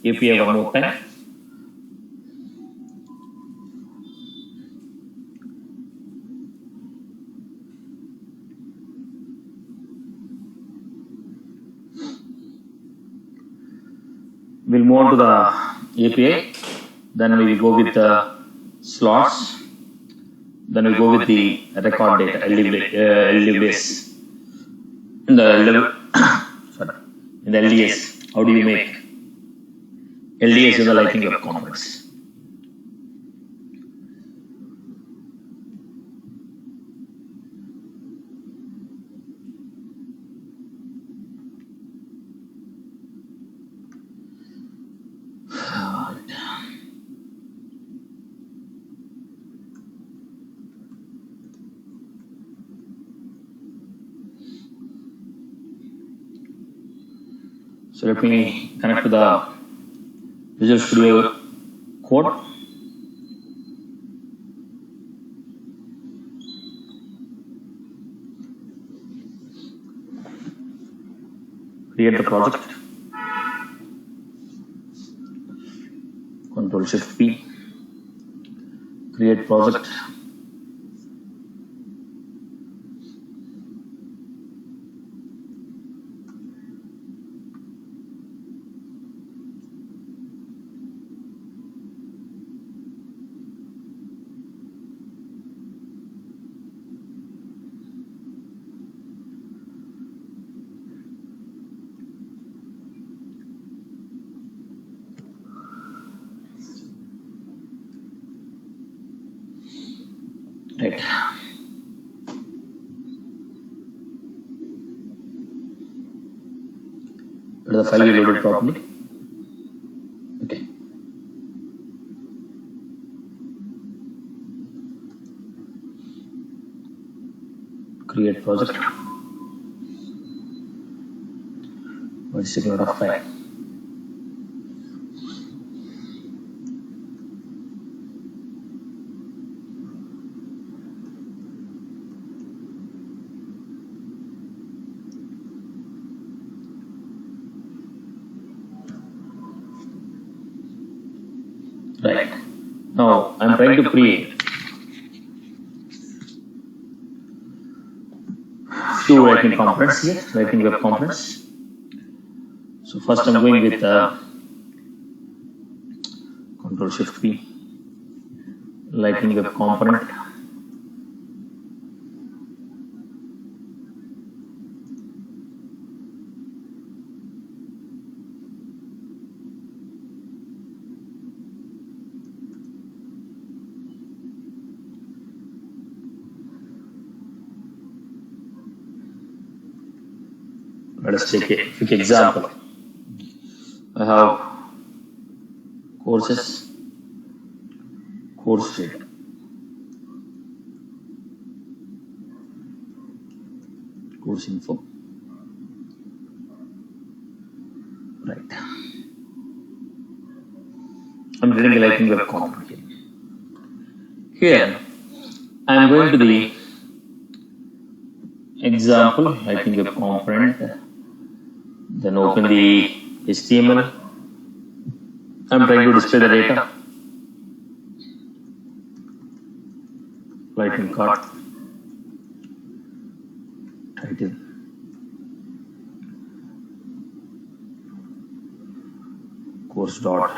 API one more time. We'll move on to the API. Then we will go with the slots. Then we go with the record data, LDBase. In the LDS, how do you make LDS is the Lightning Web Components? So let me connect to the Visual Studio Code. Create the project. Ctrl+Shift+P. Create project. Right. The file will load it properly. Okay. Create project. What is the of file? Right. Now I'm trying to create two Lightning components here, Lightning Web Components. So first I'm going with Ctrl+Shift+P, Lightning Web Component. Let us take a quick example. I have courses, course data, course info. Right. I'm getting a Lightning Web Component here. Here, I am going to the example Lightning Web Component. Then open the HTML. I'm trying to display the data. Lightning card. Title. Course dot.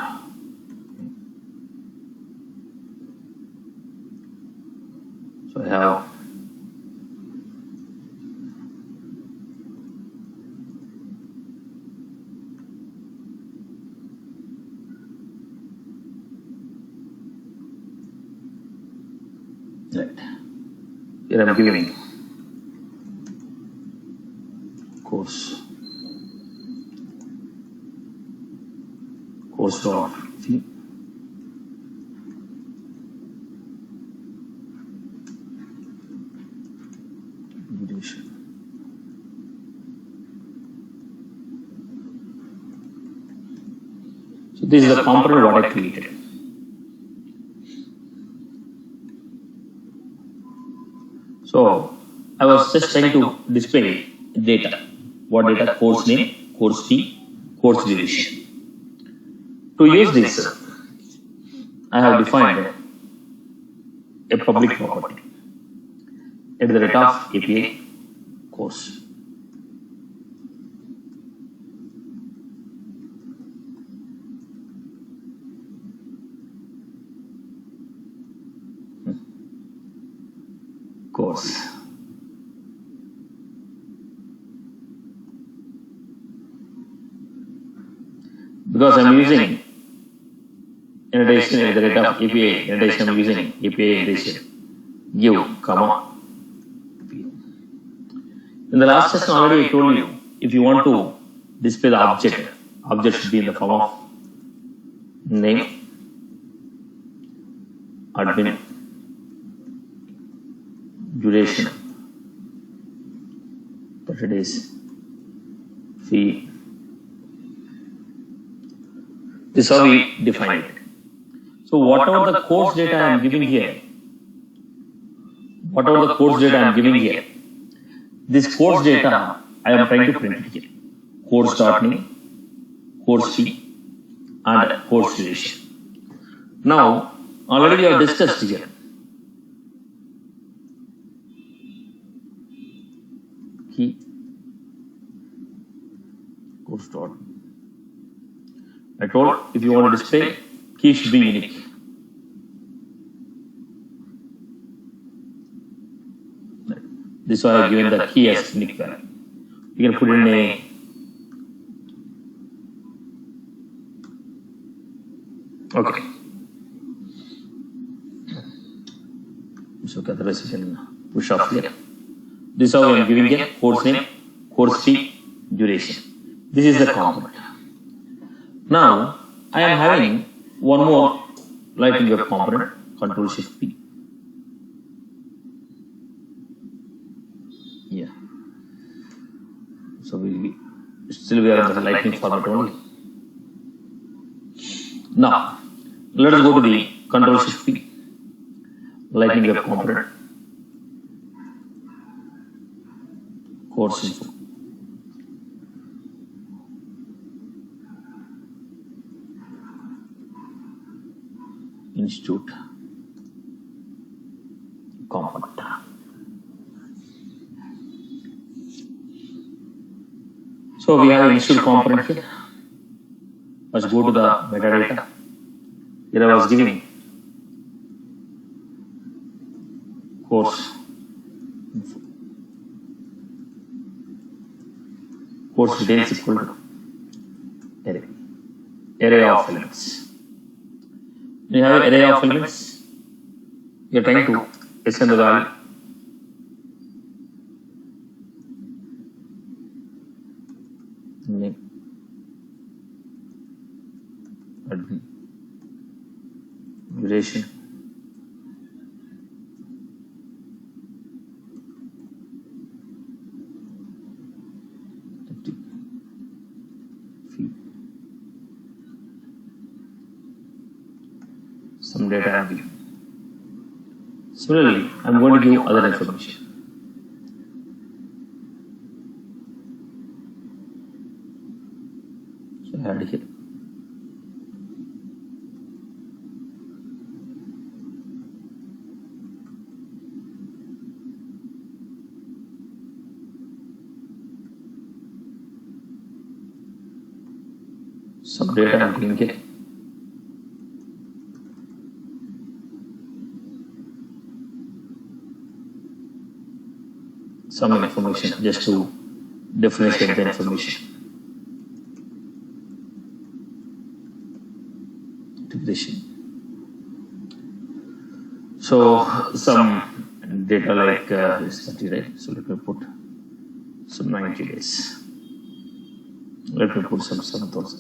So I have right. Here I'm giving course dot fee. So this is the component what I created. So I was just trying to display data. What data? Course name, course fee, course duration. To use this, I have defined a public property at the rate of API course. Course. Because I'm using annotation at the rate of API, annotation I'm using API annotation, give, comma. In the last session already I told you, if you want to display the object should be in the form of name, admin, duration, 30 days, fee. This is how we define it. So whatever the course data I am giving here, this course data I am trying to print it here. Course.name, course fee, and course duration. Now, already we have discussed here. Key course dot. I told if you want to display, key should be unique. This is why I have given the key as unique value. You can put it in a okay. So otherwise you can push off here. This is how I am giving a course name, course fee, duration. This is the component. Now I am having one more Lightning Web component, Control Shift P. Yeah. So we are in the Lightning format only. Now let us go to the Control Shift P, Lightning Web component, course info. Institute component. So we have institute component here. Let's go to the metadata. Here I was giving course info. Course details equal to array of elements. You have an array of elements. You are trying to assign the value. Name, admin, duration, fee, some data I am giving. Similarly, I am going to give other information. So I add here. Some data I am giving here. Some information just to differentiate the information. So some data like this 30, right? So let me put some 90 days. Let me put some 7,000.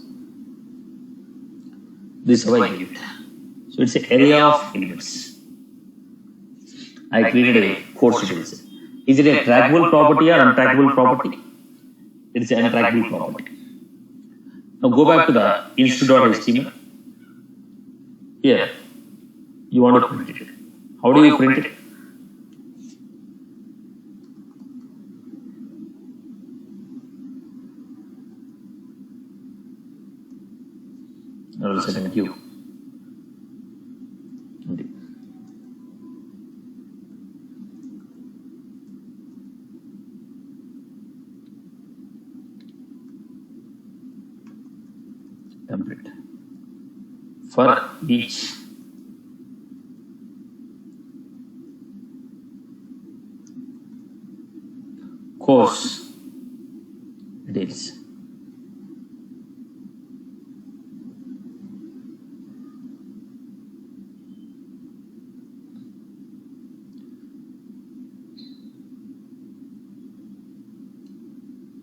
This is how I give it. So it's an area of elements. I created a course details. Is it a trackable property or untrackable property? It is an untrackable property. Now go back to the institute.html. Here, you want to print it. How do you print it? I will set in queue. Empty. Template for each course details.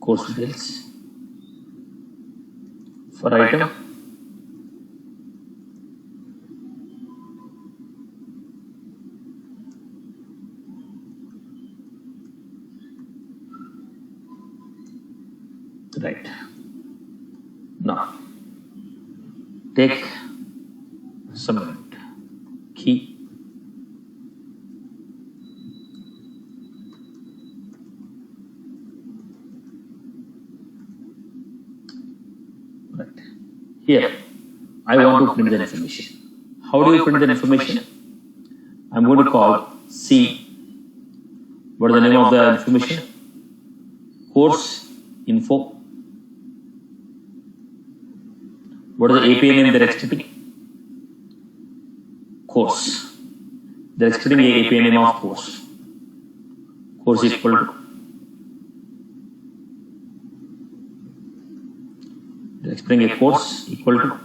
Course details for item right. Now take some key right here. I want to print the information. How do you print the information? I'm going to call C. What is the name of the information? Course info. What is the API name they're expecting? Course. They're expecting the API name of course. Course equal to. They're expecting a course equal to.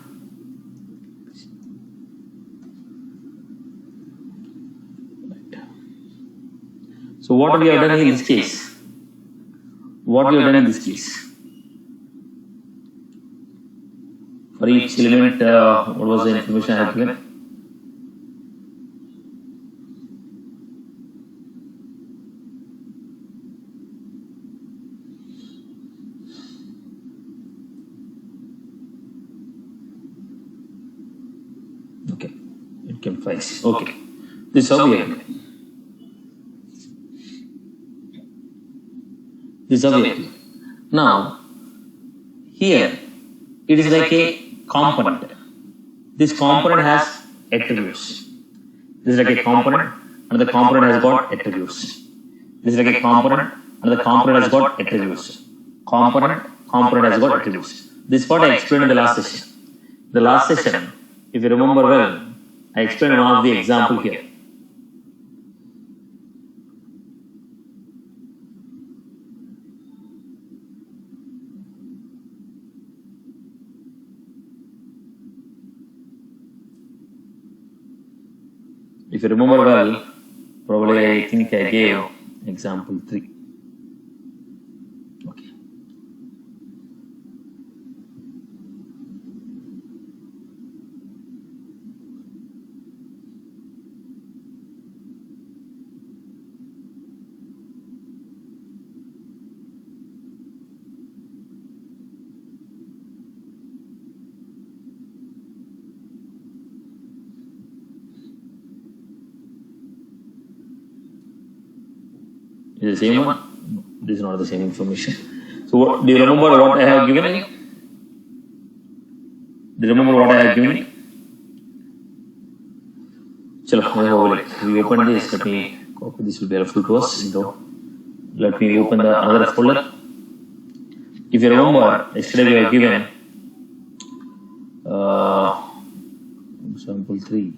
So what we have done in this case? What we have done in this case? For each element, what was the information I have given? Okay, it came twice. Okay, this is how we have done. This is how we have done. Now, here it is like a component. This component has attributes. This is like a component and the component has got attributes. This is like a component and the component has got attributes. Component has got attributes. This is what I explained in the last session. The last session, if you remember well, I explained one of the example here. If you remember well, probably I think I gave example 3. Okay. Is the same one? No, this is not the same information. So, what, do you remember what I have given you? Do you remember what I have given you? Chalo, we open this. Let me copy. This will be helpful to us. Let me open the another folder. If you remember, yesterday we have given example 3.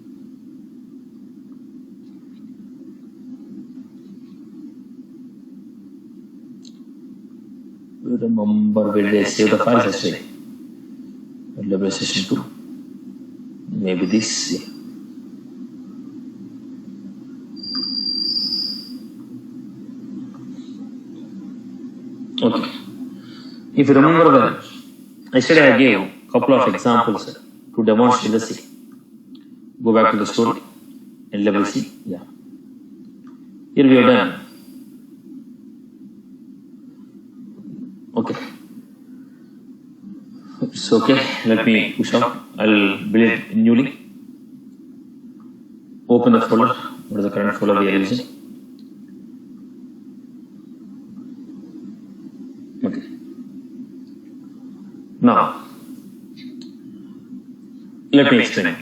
Remember where they save the files yesterday. Level session 2. Maybe this. Yeah. Okay. If you remember well, yesterday I gave a couple of examples to demonstrate the C. Go back to the story and level C. Yeah. Here we have done. Okay. It's okay. Let me push out. I'll build it newly. Open the folder. What is the current folder we are using? Okay. Now, Let me explain.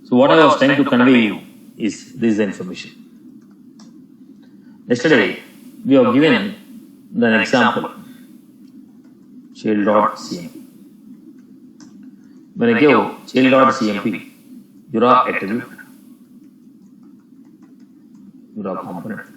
So what I was trying to convey you is this information. Yesterday, we have given an example, child.cmp. When I give child.cmp, you draw attribute, you draw component.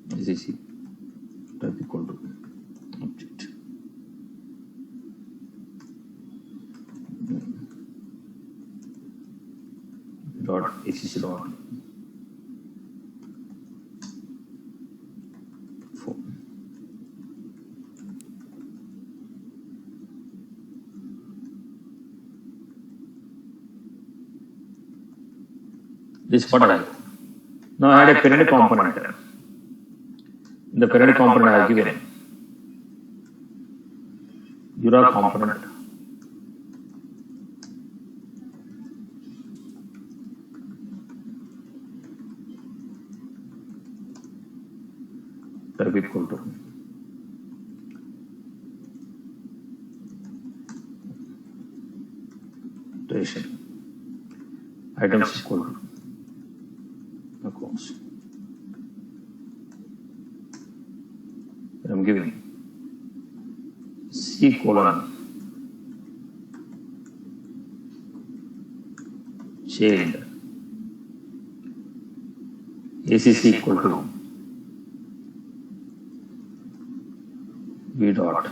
This is type equal to object. Dot acc dot 4. This is what I have. Now I had a parent component. In the parent component I have given Jura component, type equal to duration, items equal to accounts. I am giving C colon child ACC equal to B dot.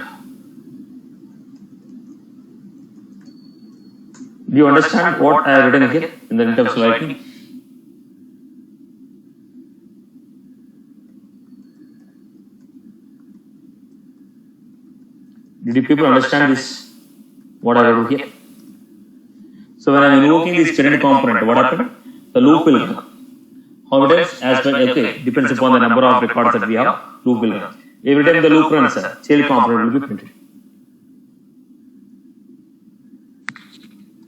Do you understand what I have written here in the terms of writing? Did you people understand this? What I wrote here? So when I am invoking this parent component, what happened? The loop will run. How it is? As well, okay, depends upon the number of records that we have, loop will run. Every time the loop runs, child component will be printed.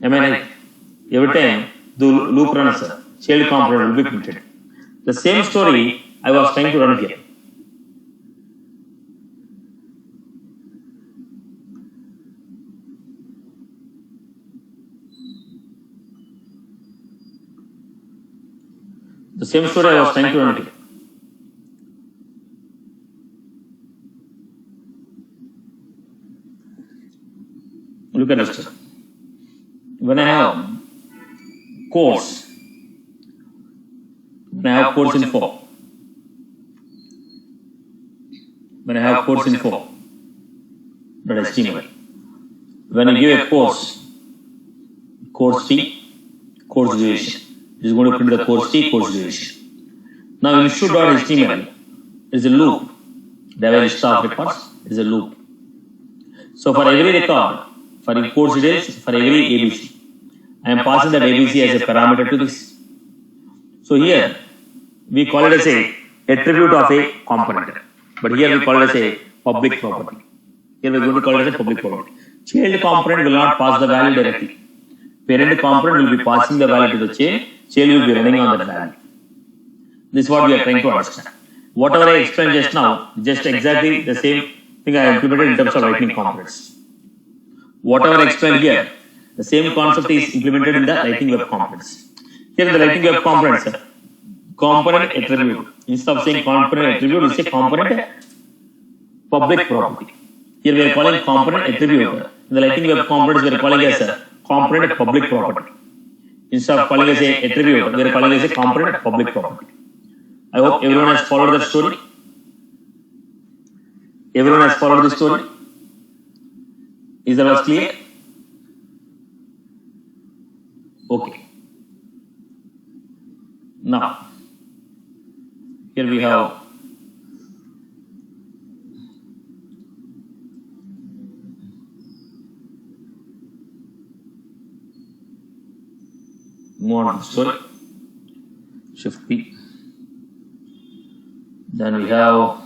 Am I right? Every time the loop runs, child component will be printed. The same story I was trying to run here. The same story I was trying to run here. Look at this. When I have course, when I have course info, when I have course info, that is HTML. When I give a course T, course duration, it is going to print the course T, course duration. Now in issue.html is a loop. There are a list of records, is a loop. So for every record, for the course details, for every ABC, I am passing that ABC as a parameter to this. So here we call it as a attribute of a component, but here we call it as a public property. Here we are going to call it as a public property. Child component will not pass the value directly. Parent component will be passing the value to the child. Child will be running on that value. This is what we are trying to understand. Whatever I explained just now, just exactly the same thing I implemented in terms of Lightning components. Whatever I explained here, the same concept is implemented in the Lightning Web components. Here in the Lightning Web components, component attribute. Instead of saying component attribute, we say component public property. Here we are calling component attribute. In the Lightning Web components, we are calling as a component public property. Instead of calling as a attribute, we are calling as a component public property. I hope everyone has followed the story. Everyone has followed the story. Is that was clear? Okay. Now, here we have move on to the story. Shift P. Then we have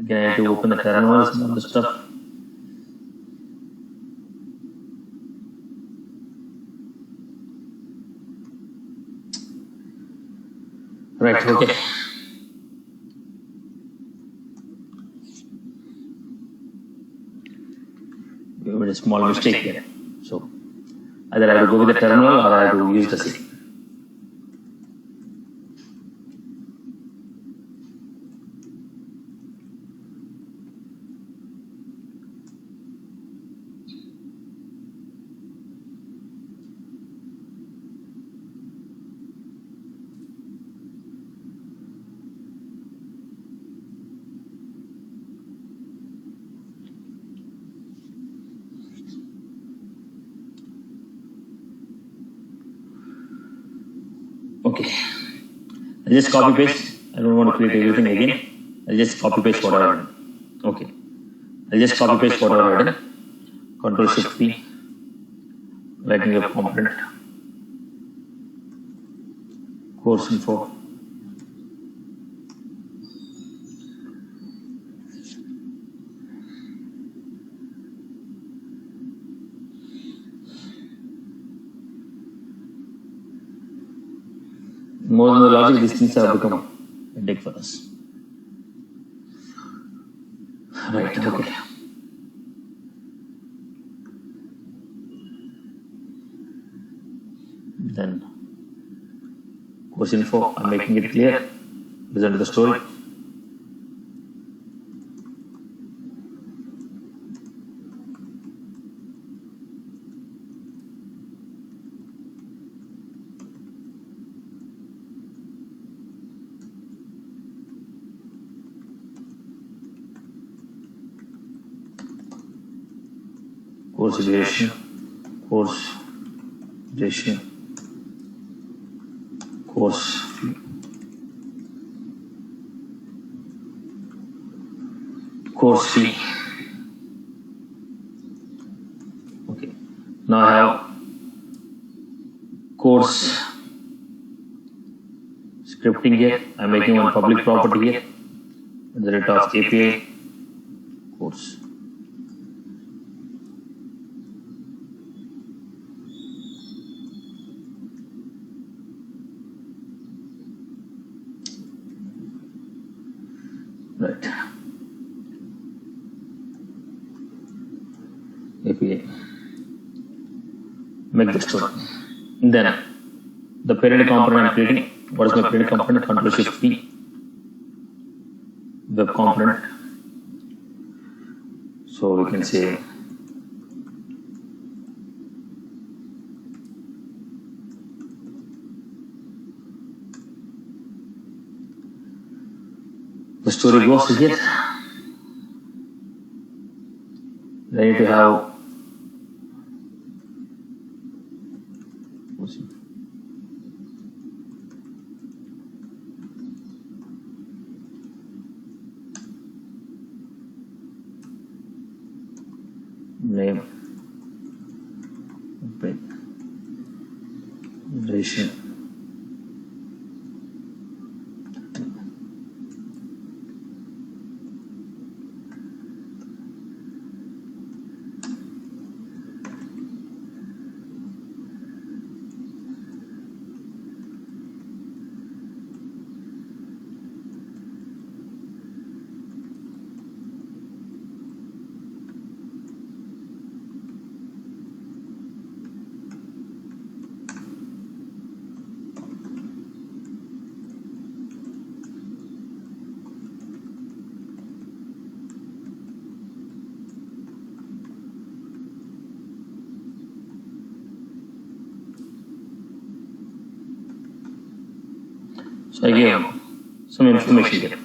Again, I need to open the terminals and all the stuff. Right, okay. We made a small mistake here. So either I have to go with the terminal or I have to use the C. Okay. I just copy paste. I don't want to create everything again. I'll just copy paste what I've done. Okay. I'll just copy paste what I've done. Control Shift P. Writing a component. Course info. More than the logic, these things have become a headache for us. Right, okay. Then course info, I'm making it clear. Listen to the story. Course duration, course duration, course fee, course fee. Okay, now I have course scripting here. I'm making one public property here at the rate of API course. Right. API. Make the story. Then the parent component I'm creating. What is my parent component? Control Shift P. Web component. So we can say the story goes here. I need to have name, duration, so I gave some information here.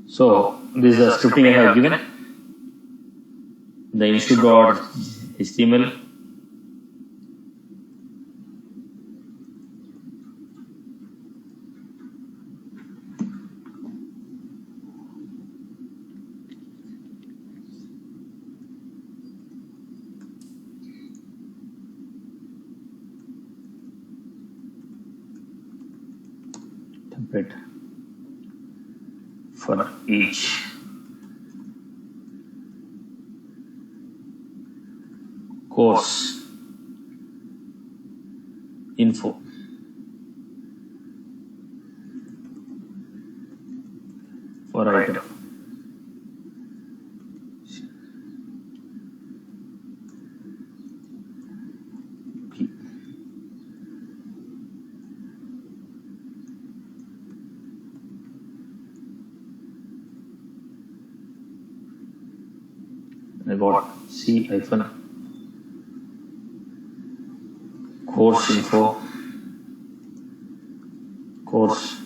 So this is the scripting I have given. The issue.html. bit for each course info. For item. I got C hyphen course info course.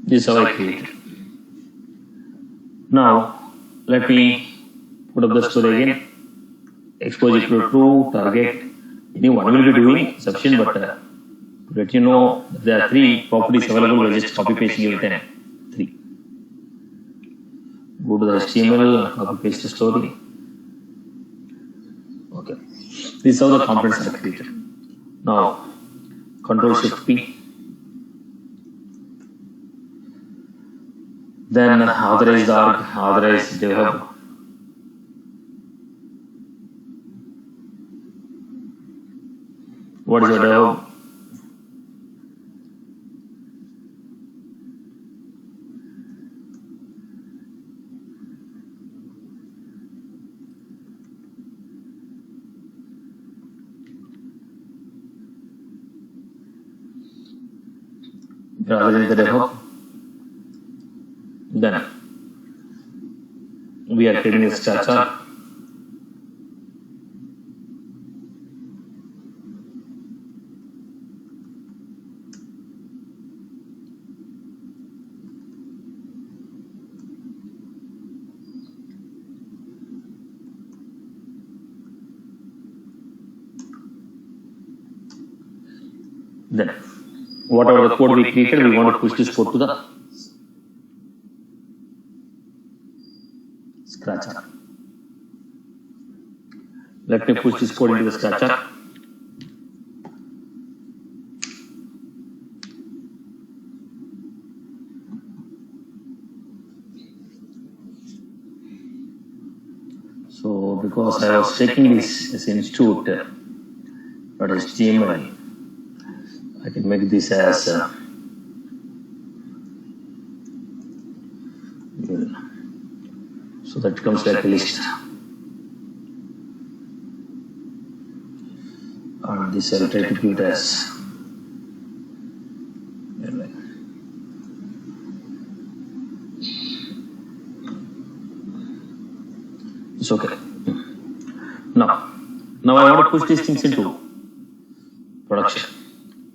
This is how I created. Now let me put up the story again. Expose equal to true, target. Anyone will be doing sufficient, but to let you know there are 3 properties available. We're just copy pasting every time. 3. Go to the HTML, copy paste the story. Okay. This is how the components are created. Now Control Shift P. Then authorize the arg, authorize the hub. What is the hub? Authorize the hub. Then we are creating a star chart. Then whatever the code we created, we want to push this code to the scratcher. Let me push this code into the scratcher. So because I was taking this as institute.html, I can make this as so that comes like a list. And this I'll try to keep it as it's okay. Now I want to push these things into production.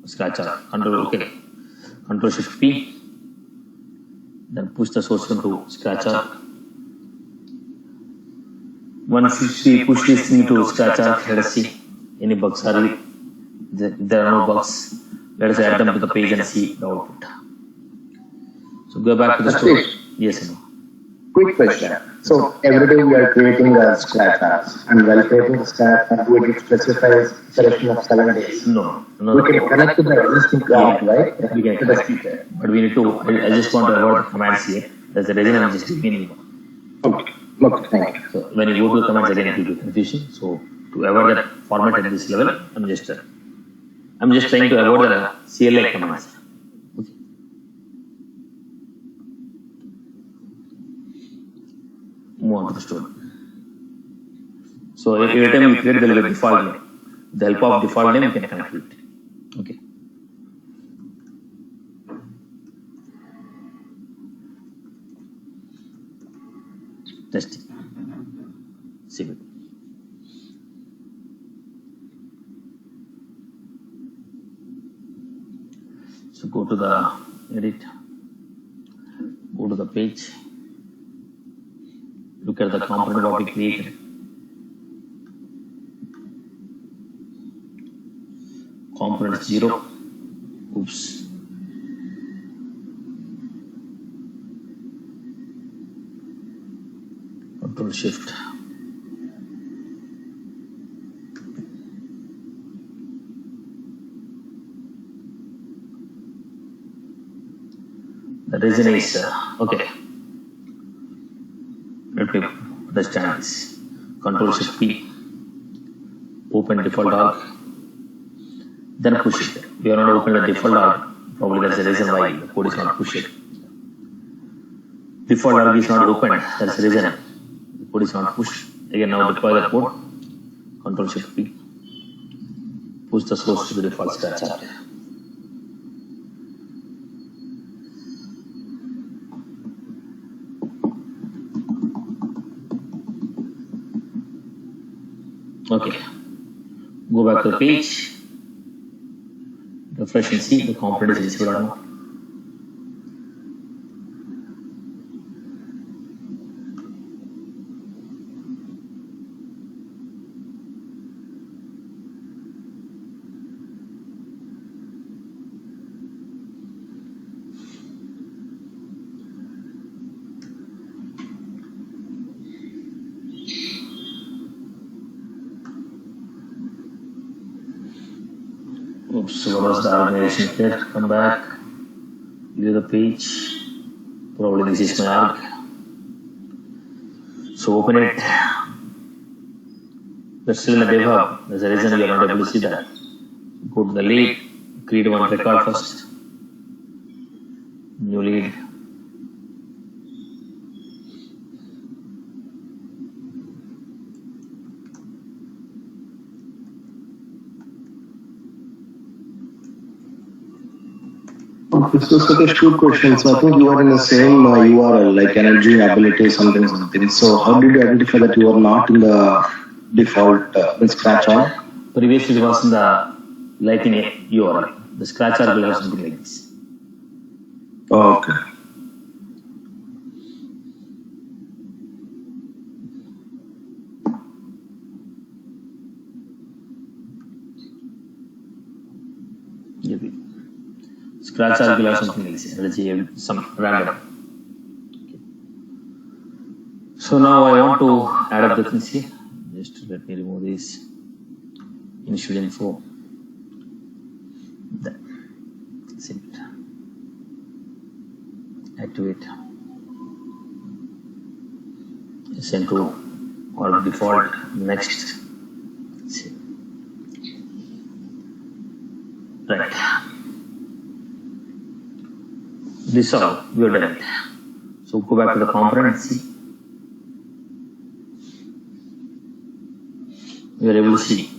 Scratcher. Control Shift P. Then push the source into scratcher. Once we push this into scratcher, let us see any bugs are there are no bugs. Let us add them to the page and see the output. So go back to the story. Yes, no. Quick question. So every day we are creating the scratch apps, and while creating the scratch app, we can specify selection of 7 days. No. We can connect to the existing app, right? We can connect, but we need to. I just want to avoid the commands here. That's the reason I'm just doing it. Okay, thank you. So when you go to the commands again, it will be confusion. So to avoid that format at this level, I'm just trying to avoid the CLI commands. Okay. Move on to the story. So every time you create, there will be a default name. With the help of default name, you can connect with it. Okay. Testing. Save it. So go to the edit. Go to the page. Look at the component what we created. Component 0. Oops. Control Shift. The reason is, okay, let me understand this. Control Shift P, open default org, then push it. We are not open the default org. Probably that's the reason why the code is not pushed. Default org is not open. That's the reason the code is not pushed. Again, now deploy the code. Control Shift P, push the source to the default scratch org. Okay, go back to the page, refresh and see the component is visible or not. Oops, so what was the organization here? Come back, view the page. Probably this is my org. So open it. That's still in the dev hub. There's a reason you are not able to see that. Go to the lead, create one record first. New lead. Okay, so Satish, two questions. So I think you are in the same URL, like energy, ability, something. So how did you identify that you are not in the default scratch org? Previously it was in the lighting URL. The scratch org will have something like this. Oh, okay. Scratch org will have something like this. Let's see some random. Okay. So now I want to add up the things here. Just let me remove this. Initial info. Then save it. Activate. Send to or default. Next. Save. Right. This is all we have done it. So go back to the component and see. We are able to see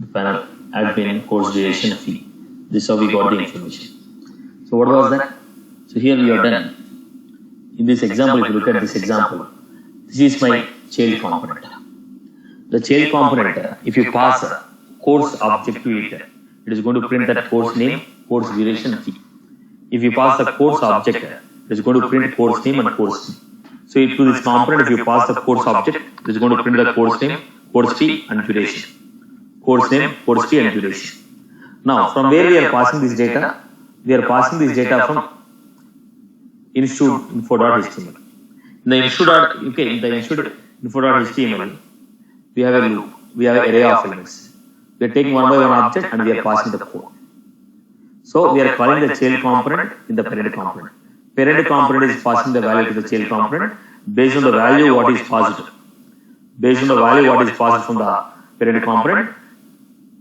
the panel admin course duration fee. This is how we got the information. So what was that? So here we are done. In this example, if you look at this example, this is my child component. The child component, if you pass a course object to it, it is going to print that course name, course duration fee. If you pass the course object, it is going to print course name and course fee. So to this component, if you pass the course object, it is going to print the course name, course fee and duration. Course name, course fee and duration. Now, from where we are passing this data? We are passing this data from institute.info.html. In the institute.info.html, we have a loop. We have an array of elements. We are taking one by one object and we are passing the code. So we are calling the child component in the parent component. Parent component is passing the value to the child component based on the value what is passed. Based on the value what is passed from the parent component,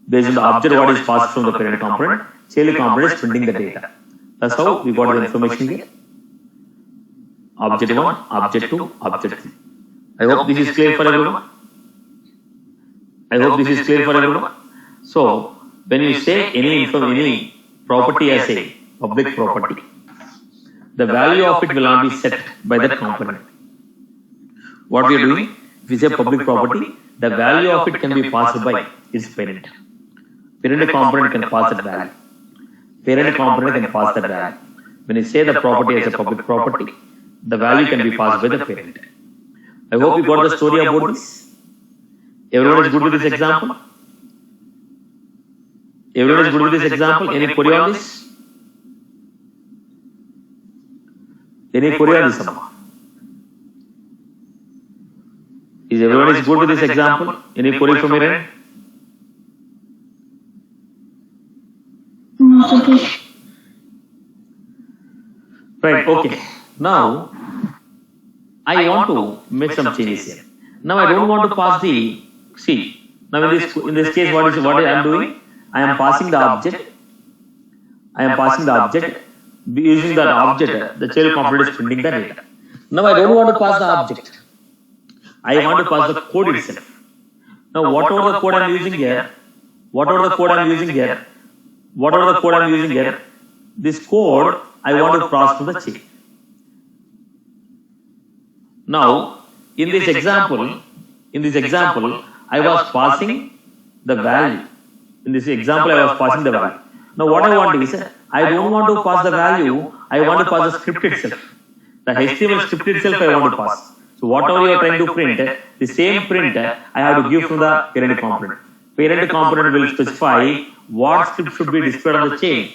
based on the object what is passed from the parent component, child component is printing the data. That's how we got the information here. Object 1, object 2, object 3. I hope this is clear for everyone. So when you say any property as a public property, the value of it will not be set by that component. What we are doing, if we say public property, the value of it can be passed by its parent. Parent component can pass that value. Parent component can pass that value. When you say the property as a public property, the value can be passed by the parent. I hope you got the story about this. Everyone is good with this example? Everyone is good with this example? Any query on this? Any query on this? Is everyone is good with this example? Any query from your end? Right. Right, okay. Now, I want to make some changes here. Now I don't want to pass the, see, now in this case what I am doing? I am passing the object. I am passing the object. Using that object, the child component is printing the data. Now I don't want to pass the object. I want to pass the code itself. Now whatever the code I am using here, this code I want to pass to the chain. Now, in this example, I was passing the value. In this example, I was passing the value. Now, what I want is, I don't want to pass the value, I want to pass the script itself. The HTML script itself I want to pass. So, whatever you are trying to print, the same print I have to give from the parent component. Parent component will specify what script should be displayed on the chain.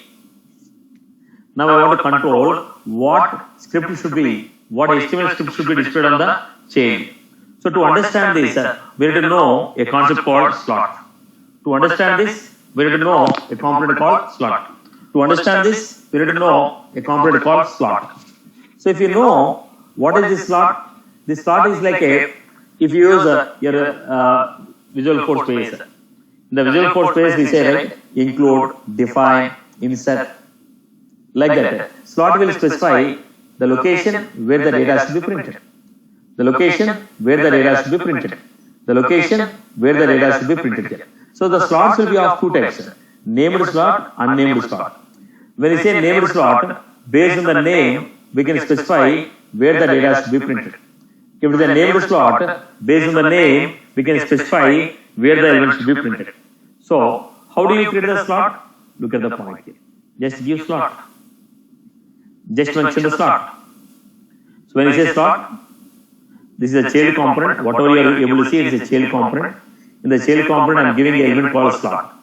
Now, I want to control what script should be, what HTML script should be displayed on the chain. So to understand this, we need to know a concept called slot. To understand this, we need to know a component called slot. To understand this, we need to know a component called slot. So if you know what is this slot, this slot is like a, if you use your Visual Code Space. In the Visual Code Space, we say, right, include, define, insert, like that. Slot will specify the location where the data should be printed. The location where the data should be printed. The location where the data should be printed. So the slots will be of two types: named slot, unnamed slot. When we say named slot, based on the name, we can specify where the data should be printed. If it is a named slot, based on the name, we can specify where the element should be printed. So, how do you create the slot? Look at the point here. Just give slot. Just mention the slot. So when you say slot, this is a child component. Whatever you are able to see, it is a child component. In the child component, I am giving an element called slot.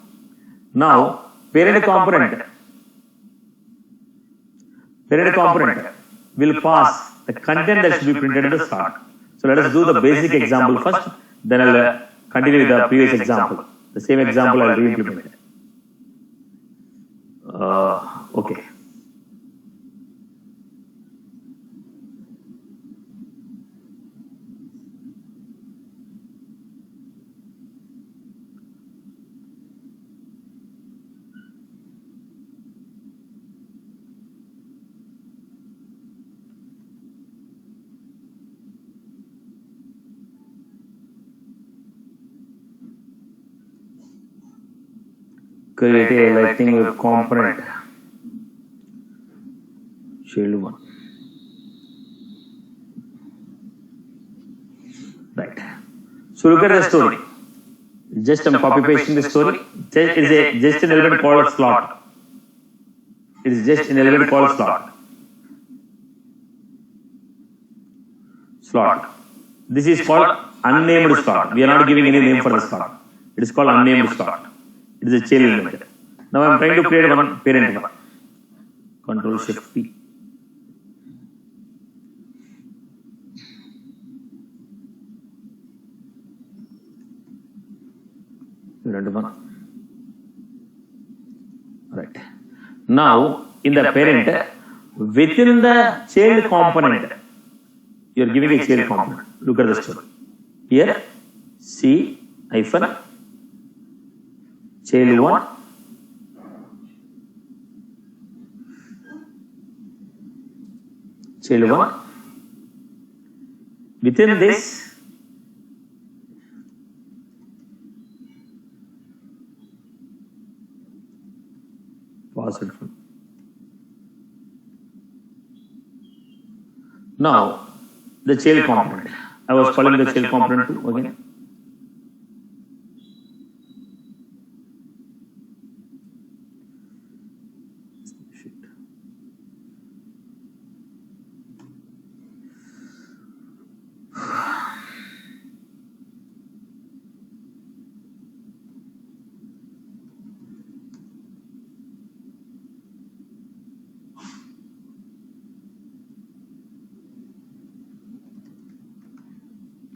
Now, parent component will pass the content that should be printed in the slot. So let us do the basic example first, then I will continue with the previous example. The same example I will re-implement. Okay. Create a lightning component. Shield 1. Right. So look at the story. Just I'm copy pasting the story. It is just an element called slot. It is just an element called slot. Slot. This is called unnamed slot. We are not giving any name for the slot. It is called unnamed slot. It is a child element. Now I am trying to create one parent one. Control Shift P. Right. Now in the parent, within the child component, you are giving a child component. Look at the story. Here, C hyphen child 1 child 1. Within this, pause it. Now the child component. I was calling the child component too again.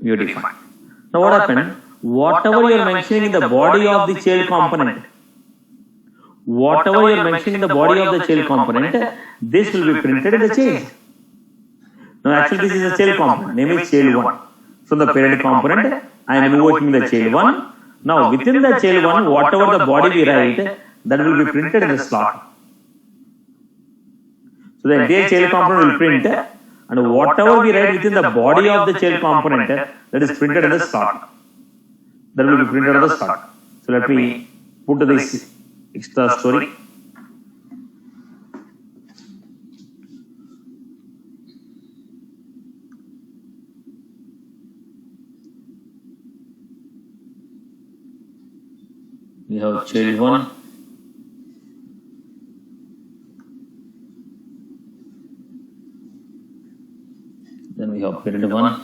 You define. Now what happened? Whatever you are mentioning in the body of the child component, this will be printed in the chain. Now actually this is a child component, name is child 1. From the parent component, I am invoking the child 1. Now within the child 1, whatever the body we write, that will be printed in the slot. So the entire child component will print, and whatever we write within the body of the child component, that is printed in the slot. That will be printed in the slot. So let me put this extra story. We have child 1. Then we have parent 1.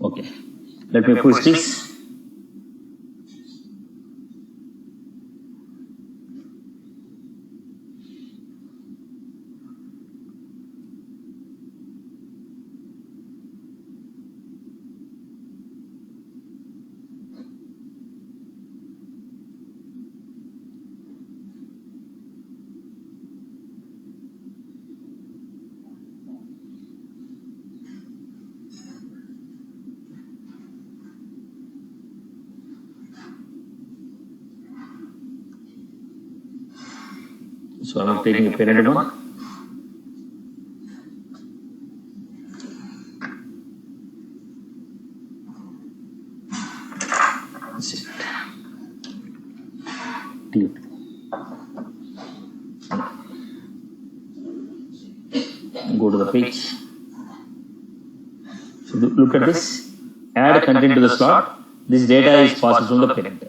Okay, let me push this. So I am taking a parent 1. That's it. T2. Go to the page. So look at this. Add content to the slot. This data is passed from the parent.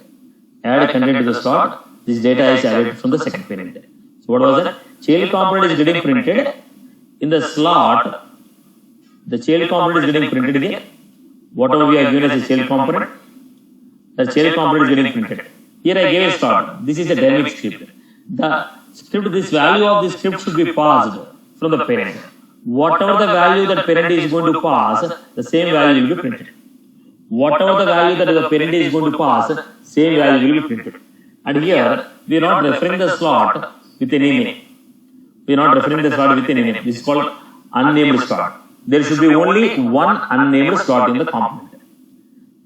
Add content to the slot. This data is added from the second parent. So what was that? Child component is getting printed in the slot. The child component is getting printed here. Whatever we are given as a child component, the child component is getting printed. Here I gave a slot. This is a dynamic script. The script, this value of this script should be passed from the parent. Whatever the value that parent is going to pass, the same value will be printed. Whatever the value that the parent is going to pass, same value will be printed. And here we are not referring the slot with any name. We are not referring the slot with any name. This is called unnamed slot. There should be only one unnamed slot in the component.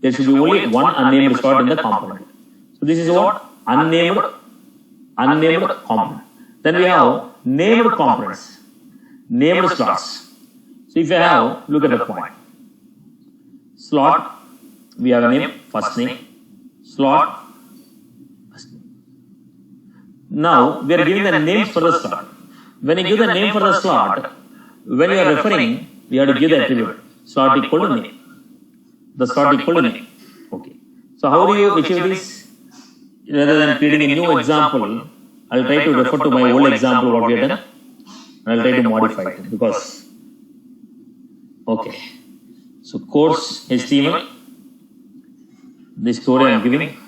There should be only one unnamed slot in the component. So this is what? Unnamed component. Then we have named components. Named slots. So if you have, look at the point. Slot, we have a name, first name. Slot, first name. Now we are giving the names for the slot. When you give the name for the slot, when you are referring, you have to give the attribute. Slot equal to name. The slot equal to name. Okay. So how do you achieve this? Rather than creating a new example, I will try to refer to my old example what we have done. I will try to modify it because, okay. So course HTML, this story I am giving.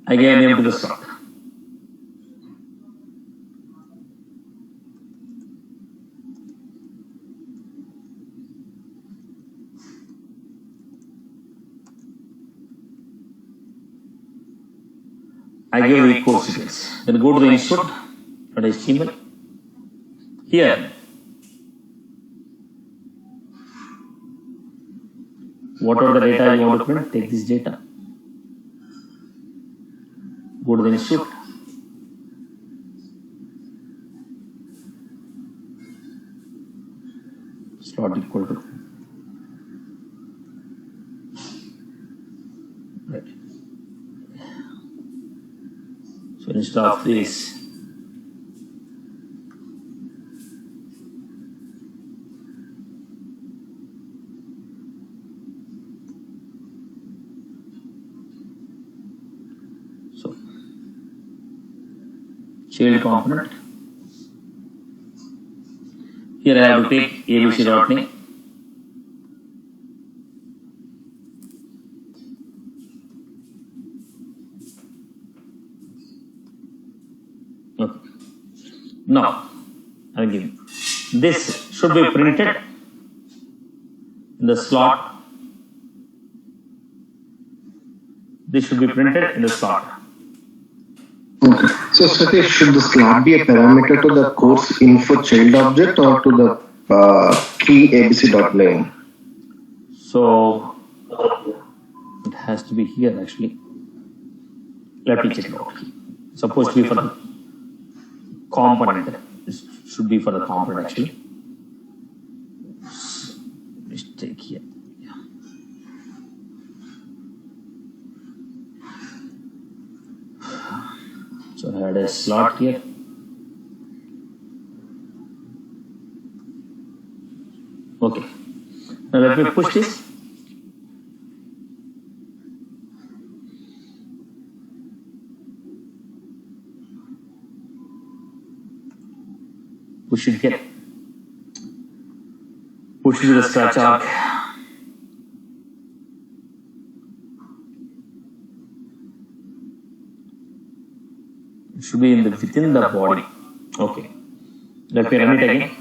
I gave a name to the slot. I give the course details. Then go to the input at HTML. Here, whatever the data you want to print, take this data. Go to the input. Slot equal to. Right. So instead of this, so child component. Here I have to take ABC.name. Now, I'll give you. This should be printed in the slot. This should be printed in the slot. Okay. So Satish, should the slot be a parameter to the course info child object or to the key abc.name? So it has to be here actually. Let me check it out. Supposed to be for the component. This should be for the component actually. Mistake here. Yeah. So I had a slot here. Okay. Now let me push this. Push it here. Push it to the scratch arc. It should be in the within the body. Okay. Let me run it again.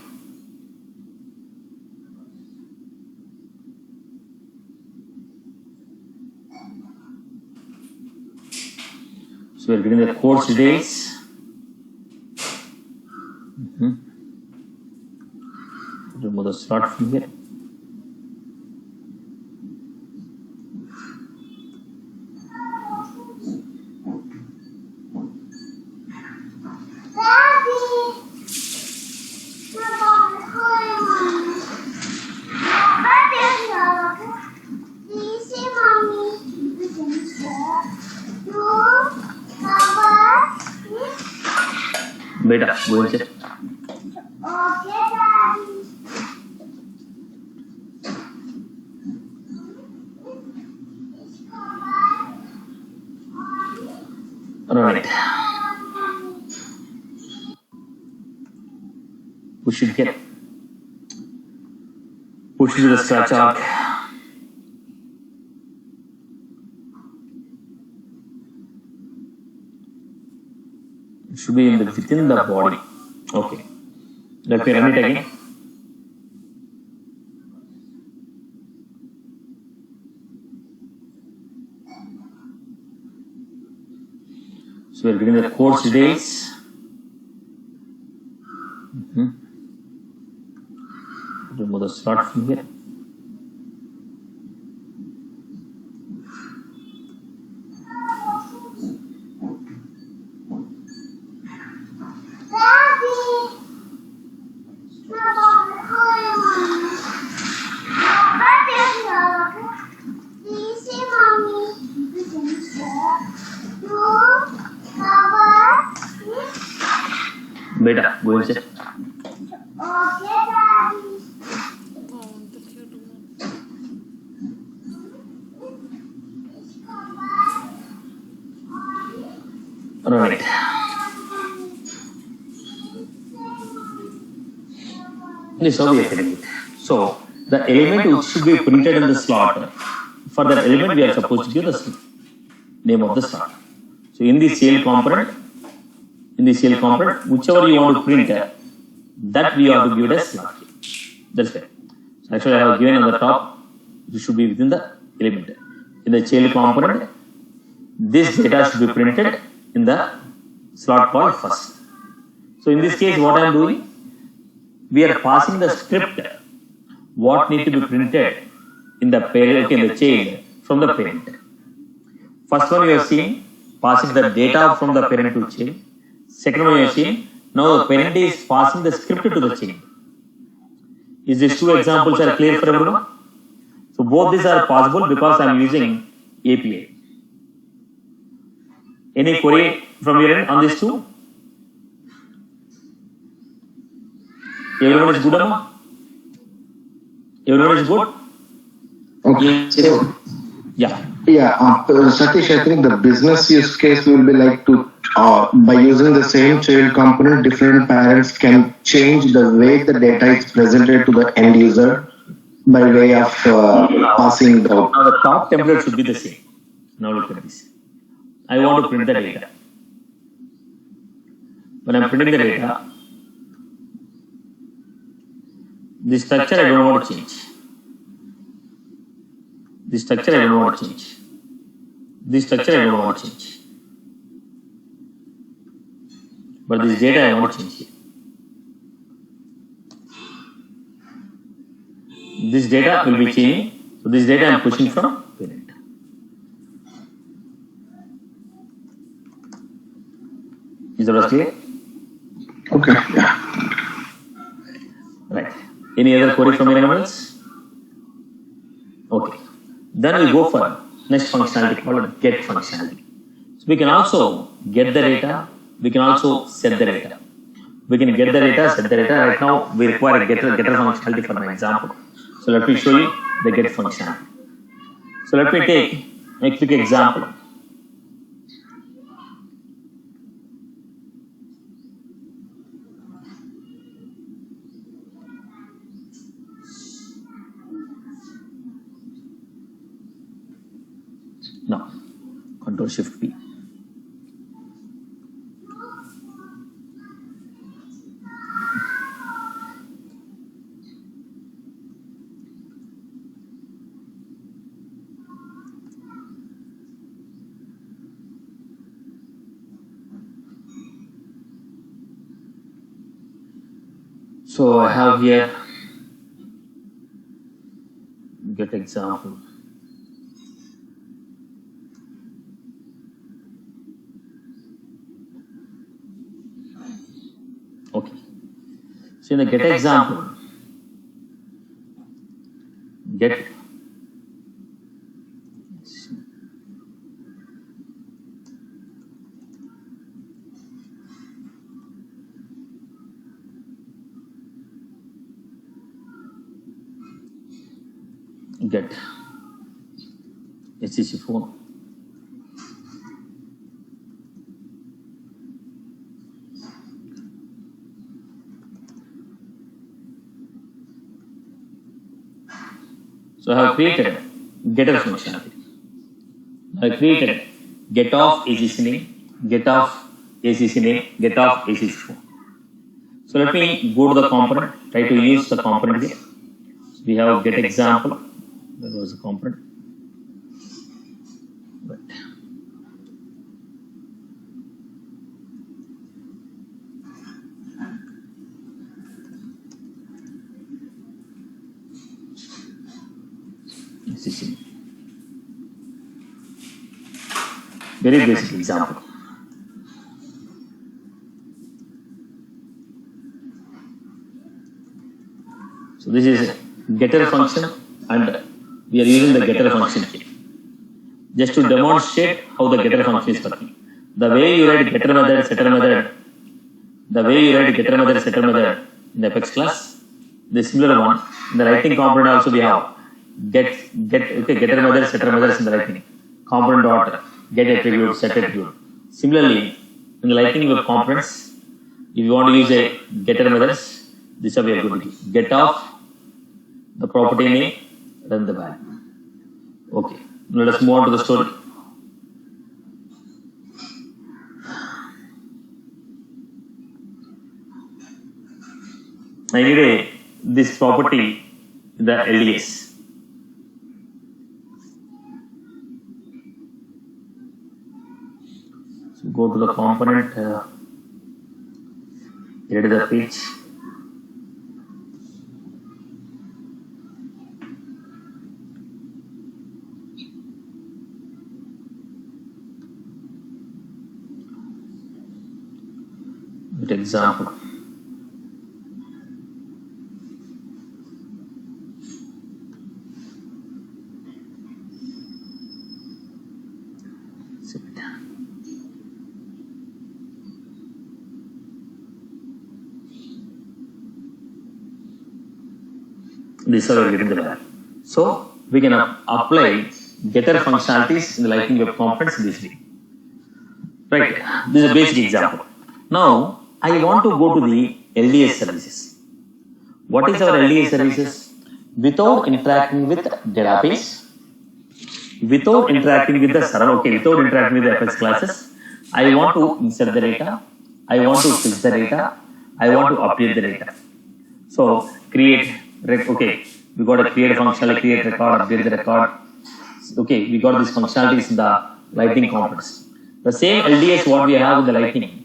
So we're getting the course details. Remove the slot from here. Beta, go and check. Right. Push it here. Push it to the scratch arc. It should be in the within the body. Okay. Let me run it again. So we're getting the course details. Remove the slot from here. Beta, go and check. Right. This is how we are getting it. So the element which should be printed in the slot, for that element we are supposed to give the name of the slot. So in the CL component, whichever you want to print, that we have to give it a slot. That's it. So actually I have given on the top, it should be within the element. In the child component, this data should be printed in the slot called first. So in this case, what I am doing, we are passing the script what need to be printed in the parent, in the child from the parent. First one you are seeing passing the data from the parent to child. Second one you are seeing now the parent is passing the script to the child. Is these two examples are clear for everyone? So both these are possible because I am using API. Any query from your end on these two? Everyone is good, Amma? Everyone is good? Okay. So, yeah. Satish, I think the business use case will be like to, by using the same child component, different parents can change the way the data is presented to the end user by way of passing the. Now the top template should be the same. Now look at this. I want to print the data. When I am printing the data, This structure I don't want to change. This structure I don't want to change. This structure I don't want to change. But this data I want to change here. This data will be changing. So this data I am pushing from parent. Is that clear? Okay. Yeah. Right. Any other query from anyone else? Okay. Then we go for next functionality called get functionality. So we can also get the data. We can also set the data. We can get the data, set the data. Right now we require a getter functionality for an example. So let me show you the get functionality. So let me take a quick example. No, Control Shift P. So I have here get example. Okay. So in the get example, get HCC4. So I have created getter functionality. I created get off ACC name, get off ACC name, get off ACC4. So let me go to the component, try to use the component here. So we have get example. That was a component. Right. ACC. Very basic example. So this is getter function and we are using the getter function here. Just to demonstrate how the getter function is working. The way you write getter method, setter method, the way you write getter method, setter method in the Apex class, the similar one. In the writing component also we have getter method, setter methods in the writing. Component dot get attribute, set attribute. Similarly, in the writing web components, if you want to use a getter methods, this is a good get off the property name, run the value. Okay, now let us move on to the story. I need this property in the LDS. So go to the component, edit the page. Example. This is how we are getting the value. So we can apply getter functionalities in the Lightning Web Components this way. Right. This is a basic example. Now I want to go to the LDS services. What is our LDS services? Without interacting with database, without interacting with the server, okay, without interacting with the Apex classes, I want to insert the data, I want to fix the data, I want to update the data. So create okay, we got to create a functionality, create record, update the record. Okay, we got these functionalities in the Lightning components. The same LDS what we have in the Lightning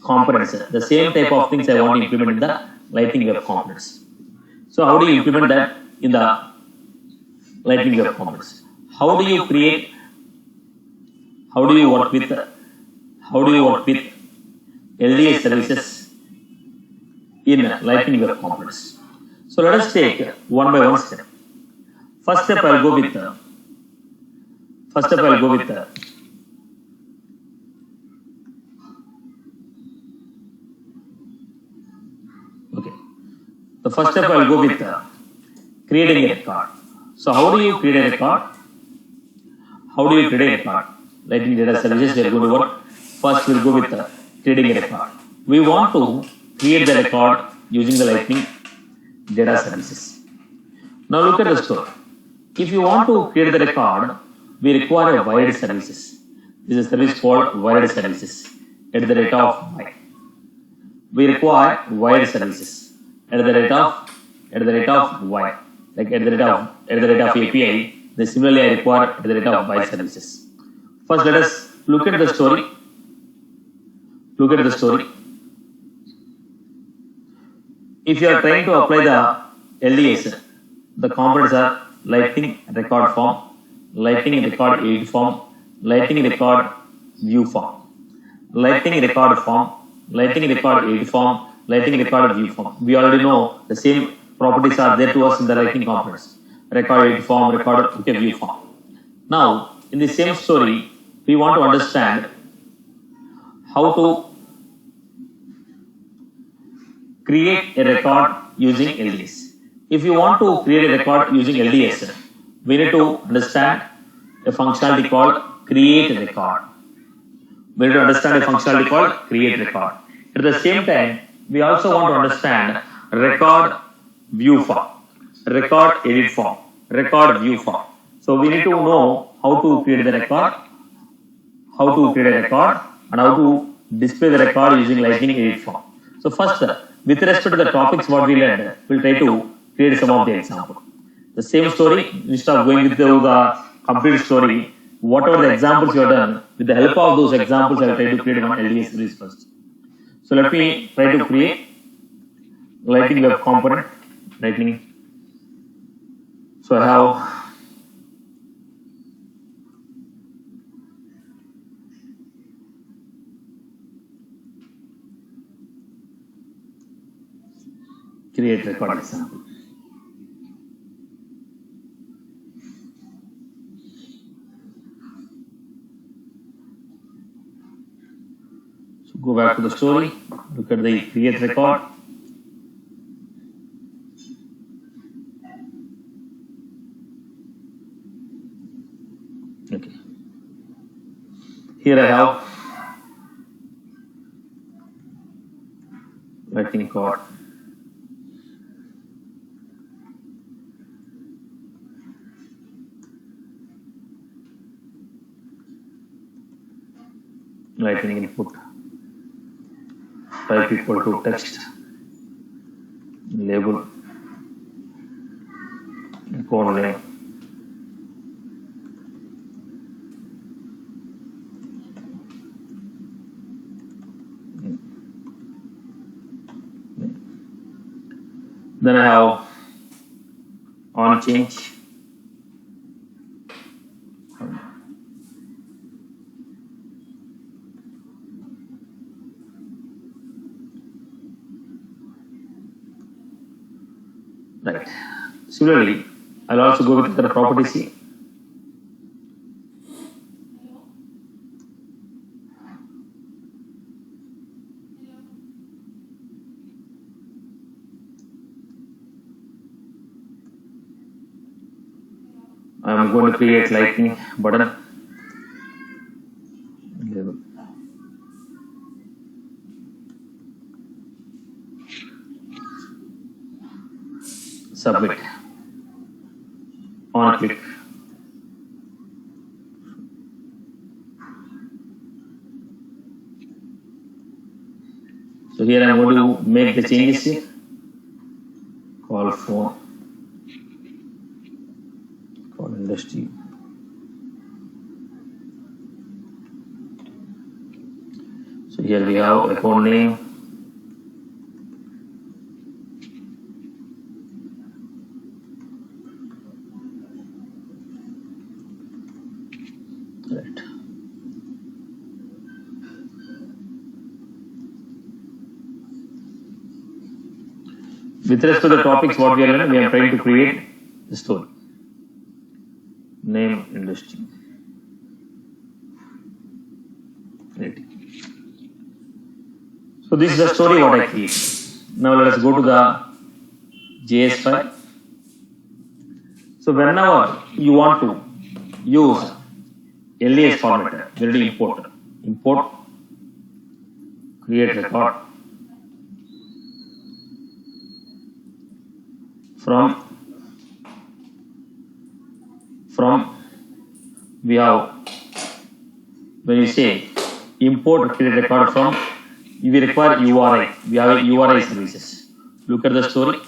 components, the same type of things I want to implement in the Lightning Web components. So how do you implement that in the Lightning Web components? How do you create? How do you work with LDS services in Lightning Web components? So let us take one by one step. First step I'll go with okay. The first step I'll go with creating a record. So how do you create a record? How do you create a record? Lightning data services we are going to work. First we'll go with creating a record. We want to create the record using the Lightning data services. Now look at the story. If you want to create the record, we require a wired services. This is a service called wired services at the rate of y. We require wired services at the rate of y, like at the rate of API. Then similarly I require at the rate of y services. First let us look at the story. If you are trying to apply the LDS, the components are Lightning record form, Lightning record edit form, Lightning record view form, Lightning record form, Lightning record edit form, Lightning record view form. We already know the same properties are there to us in the Lightning components. Record edit form, record view form. Now, in the same story, we want to understand how to create a record using LDS. If you want to create a record using LDS, we need to understand a functionality called create record. We need to understand a functionality called create record. At the same time, we also want to understand record view form, record edit form, record view form. So we need to know how to create the record, and how to display the record using Lightning edit form. So first, with respect to the topics what we learned, we'll try to create some of the example. The same story, instead of going with the complete story, whatever the examples you have done, with the help of those examples, I will try to create one LDS series first. So let me try to create Lightning Web component, Lightning. So I have create record example. So go back to the story, look at the create record. Okay. Here I have Lightning code. Lightning input type equal to text, label, code name, then I have on change, right. Similarly, I'll also go with the property C. I'm going to create Lightning button, label. Submit, on click. So here I'm going to make the changes here. Call phone. industry. So here we have account name. Right. With respect to the topics what we are learning, we are trying to create the story. Name industry. Right. So this is the story what I create. Now let us go to the JS file. So whenever you want to use LAS format, very important. Import, create record from we have, when you say import create record from, we require URI. We have URI services. Look at the story.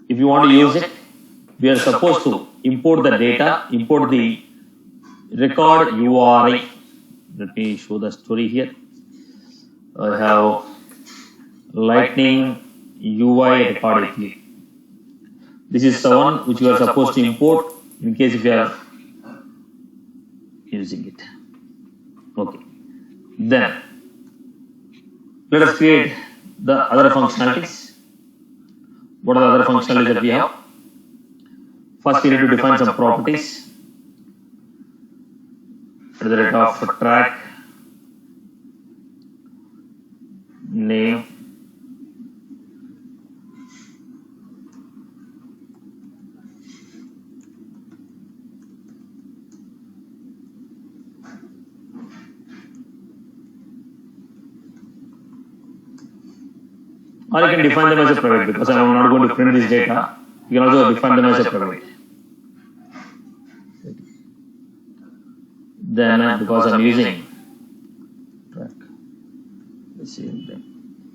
If you want to use it, we are supposed to import the data, import the record URI. Let me show the story here. I have Lightning UI record API. This is the one which you are supposed to import in case if you are using it. Okay. Then let us create the other functionalities. What are the other functionalities that we have? First, we need to define some properties. At the rate of track name, or you can define them as a private, because I am not going to print this data. You can also define them as a private. Then because I am using track,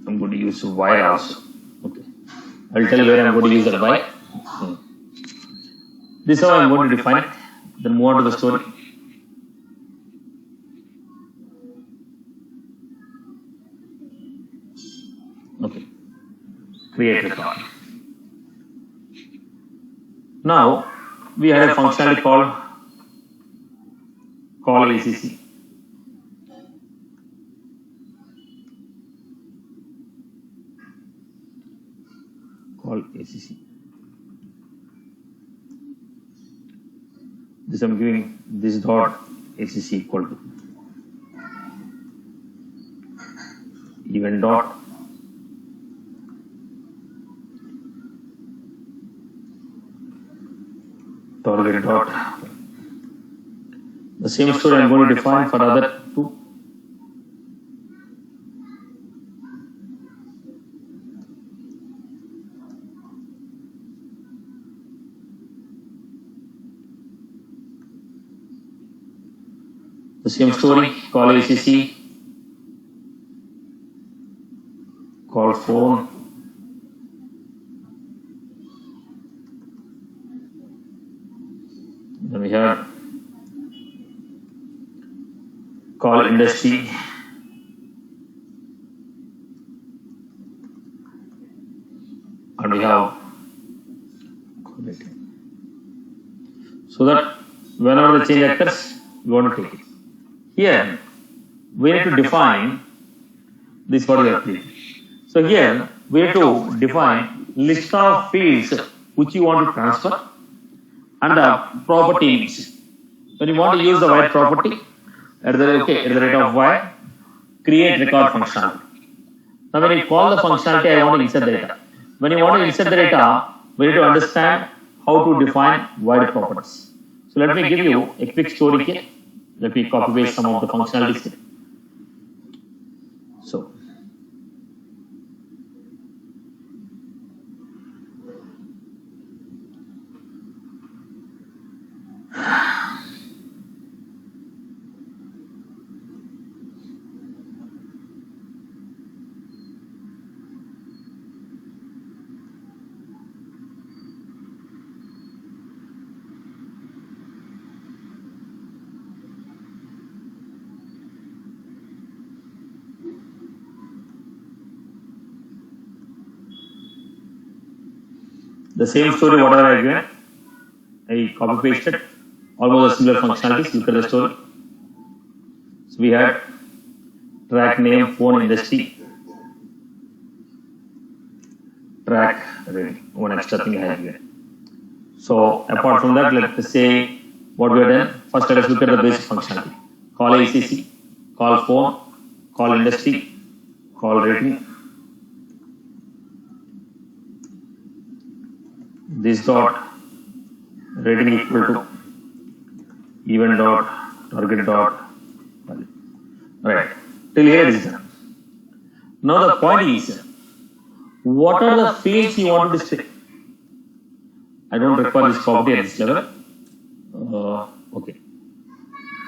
I'm going to use wire also. Okay, I will tell you where I am going to use that wire. This is how I am going to define it. Then move on to the story. Okay, create record. Now we had a functionality called call ACC. Call ACC. This I'm giving this dot ACC equal to event dot target dot. The same story I'm going to define for other two. The same story, call ACC, call phone, then we have call industry, and we have call it. So that whenever the change occurs, we want to take it. Here, we need to define this particular field. So here, we need to define list of fields which you want to transfer and the property names. When you want to use the white property, at the rate of y, create record functionality. Now when you call the functionality, I want to insert the data. When you want to insert the data, we need to understand how to define void properties. So let me give you a quick story here. Let me copy paste some of the functionalities here. So The same story, whatever I given, I copy pasted, almost a similar functionalities. Look at the story. So we had track name, phone, industry, track, one extra thing I have given. So apart from that, let's say what we have done. First, let us look at the basic functionality. Call ACC, call phone, call industry, call rating. This dot rating equal to event dot target dot value. Right. Till here is done. Now the point is, what are the fields you want to display? I don't require this property at this level. Okay.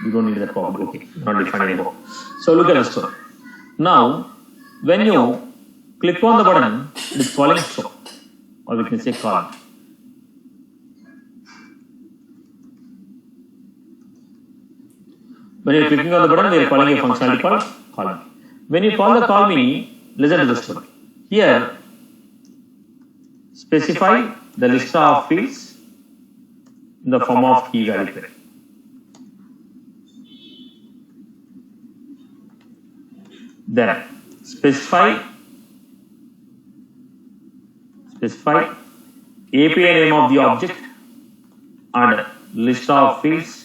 You don't need that property. Okay. Not defined anymore. So look at the story. Now, when you click on the button, it is calling show, or we can say call. When you are clicking on the button, we are calling a functionality called call me. When you call the call me, listen to the story. Here, specify the list of fields in the form of key value pair. Then specify API name of the object and list of fields.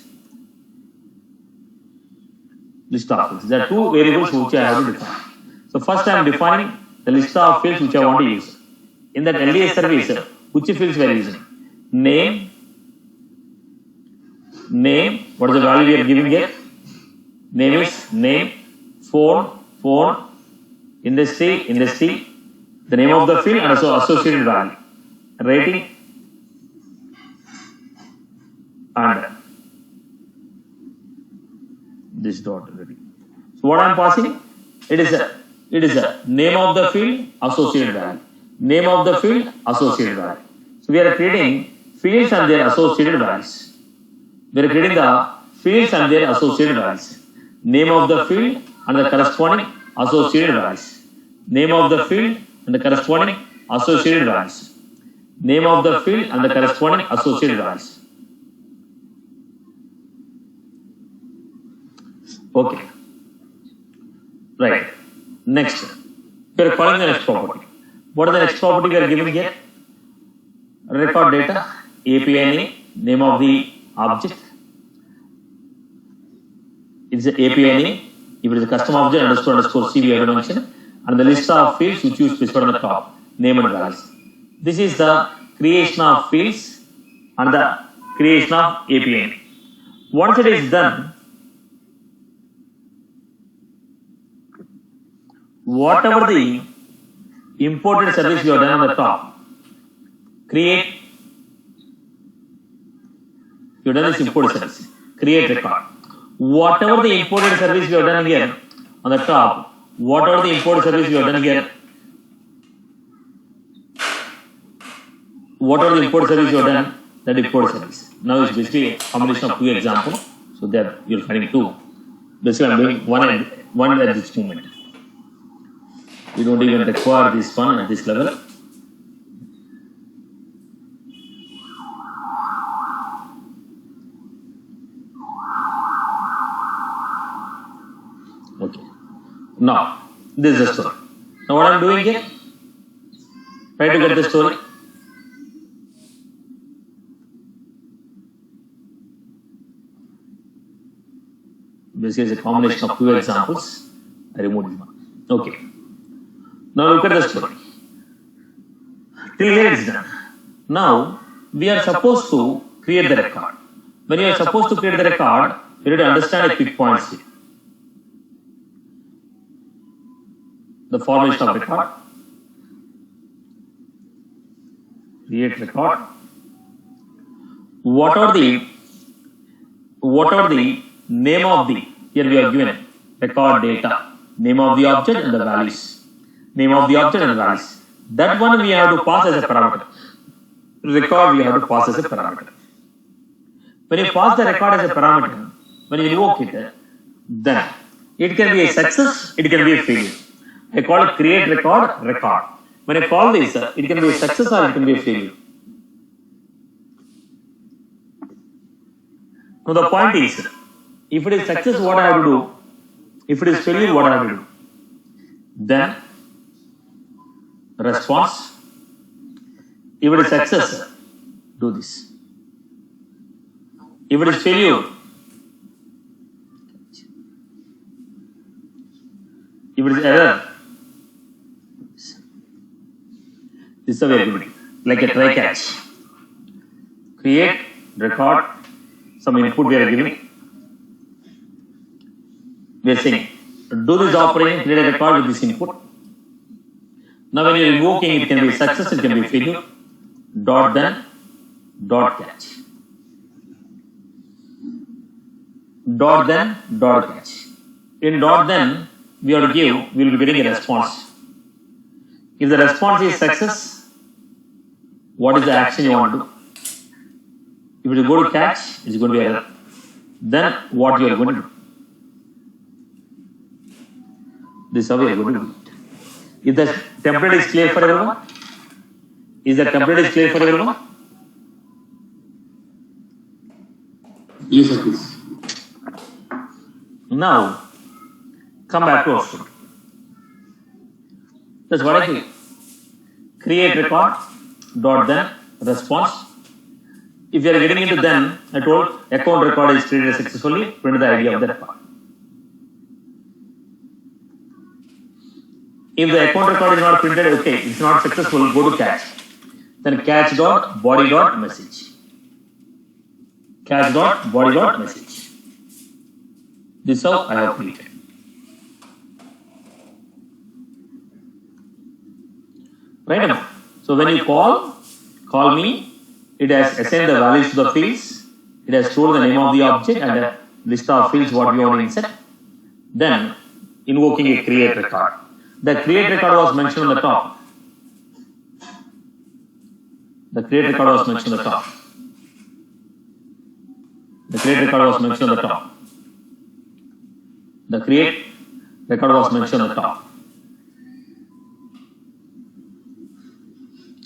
There are two variables which I have to define. So first I am defining the list of fields which I want to use. In that LDA service, which fields we are using? Name, what is the value we are giving here? Name is name, phone, industry, the name of the field and also associated value, rating, and this dot rating. So what I am passing? It is a name of the field, associated value. Name of the field, associated value. So we are creating fields and their associated values. We are creating the fields and their associated values. Name of the field and the corresponding associated values. Name of the field and the corresponding associated values. Name of the field and the corresponding associated values. Okay. Right. Next. We are calling the next property. What is the next property we are giving here? Record data, API name of the object. It is the API name. If it is a custom object, underscore C we have to mention. And the list of fields which you specify on the top, name and values. This is the creation of fields and the creation of API. Once it is done, whatever the imported service you have done on the top, create, you have done this imported service, create record. Whatever the imported service you have done here on the top, whatever the imported service you have done here, whatever the imported service you have done, that imported service. Now it's basically a combination of two examples, so that you're finding two. Basically, I'm doing one at this moment. We don't even require this one at this level. Okay. Now, this is the story. Now, what I'm doing here? Try to get the story. Basically, it's a combination of two examples. I removed one. Okay. Now look at the story. Till here it is done. Now we are supposed to create the record. When you are supposed to create the record, you need to understand a quick points here. The formation of record. Create record. What are the name of the, here we are given record data, name of the object and the values. Name of the object and values. That one we have to pass as a parameter. Record we have to pass as a parameter. When you pass the record as a parameter, when you invoke it, then it can be a success, it can be a failure. I call it create record. When I call this, it can be a success or it can be a failure. Now the point is, if it is success, what I have to do? If it is failure, what I have to do? Then response. If it is success, do this. If it is failure, if it is error, this is a very good, like a try catch. Create, record, some input we are giving. We are saying, do this operation, create a record with this input. Now when you are invoking, it can be success, it can be failure. Dot then, dot catch. Dot then, dot catch. In dot then, we have to give, we will be getting a response. If the response is success, what is the action you want to do? If you go to catch, it's going to be error. Then what you are going to do? This is how we are going to do it. If the template is clear for everyone? Is the template is clear for everyone? Yes, sir, please. Now, come back to our story. That's what I do. Create record, dot then, response. If you are getting into then, I told account record is created successfully, print the ID of that part. If the account record is not printed, okay, it's not successful, go to catch. Then catch dot body dot message. Catch dot body dot message. This is how I have created. Right now. So when you call me, it has assigned the values to the fields. It has told the name of the object and a list of fields what we want to insert. Then invoking a create record. The create record was mentioned on the top. The create record was mentioned on the top. The create record was mentioned on the top. The create record was mentioned on the top.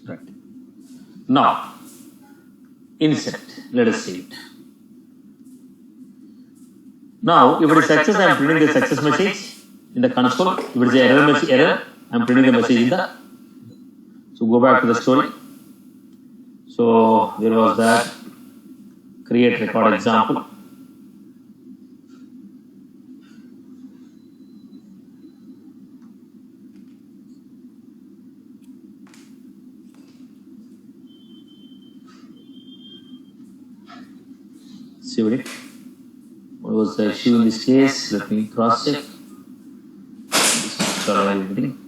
Right. Now, insert. Let us see it. Now, if it is success, I am printing the success message in the console. If it is error message, error, I am printing the message in the. So go back to the story. So there was that create record example. See what was the issue in this case? Let me cross check. Sorry, everything.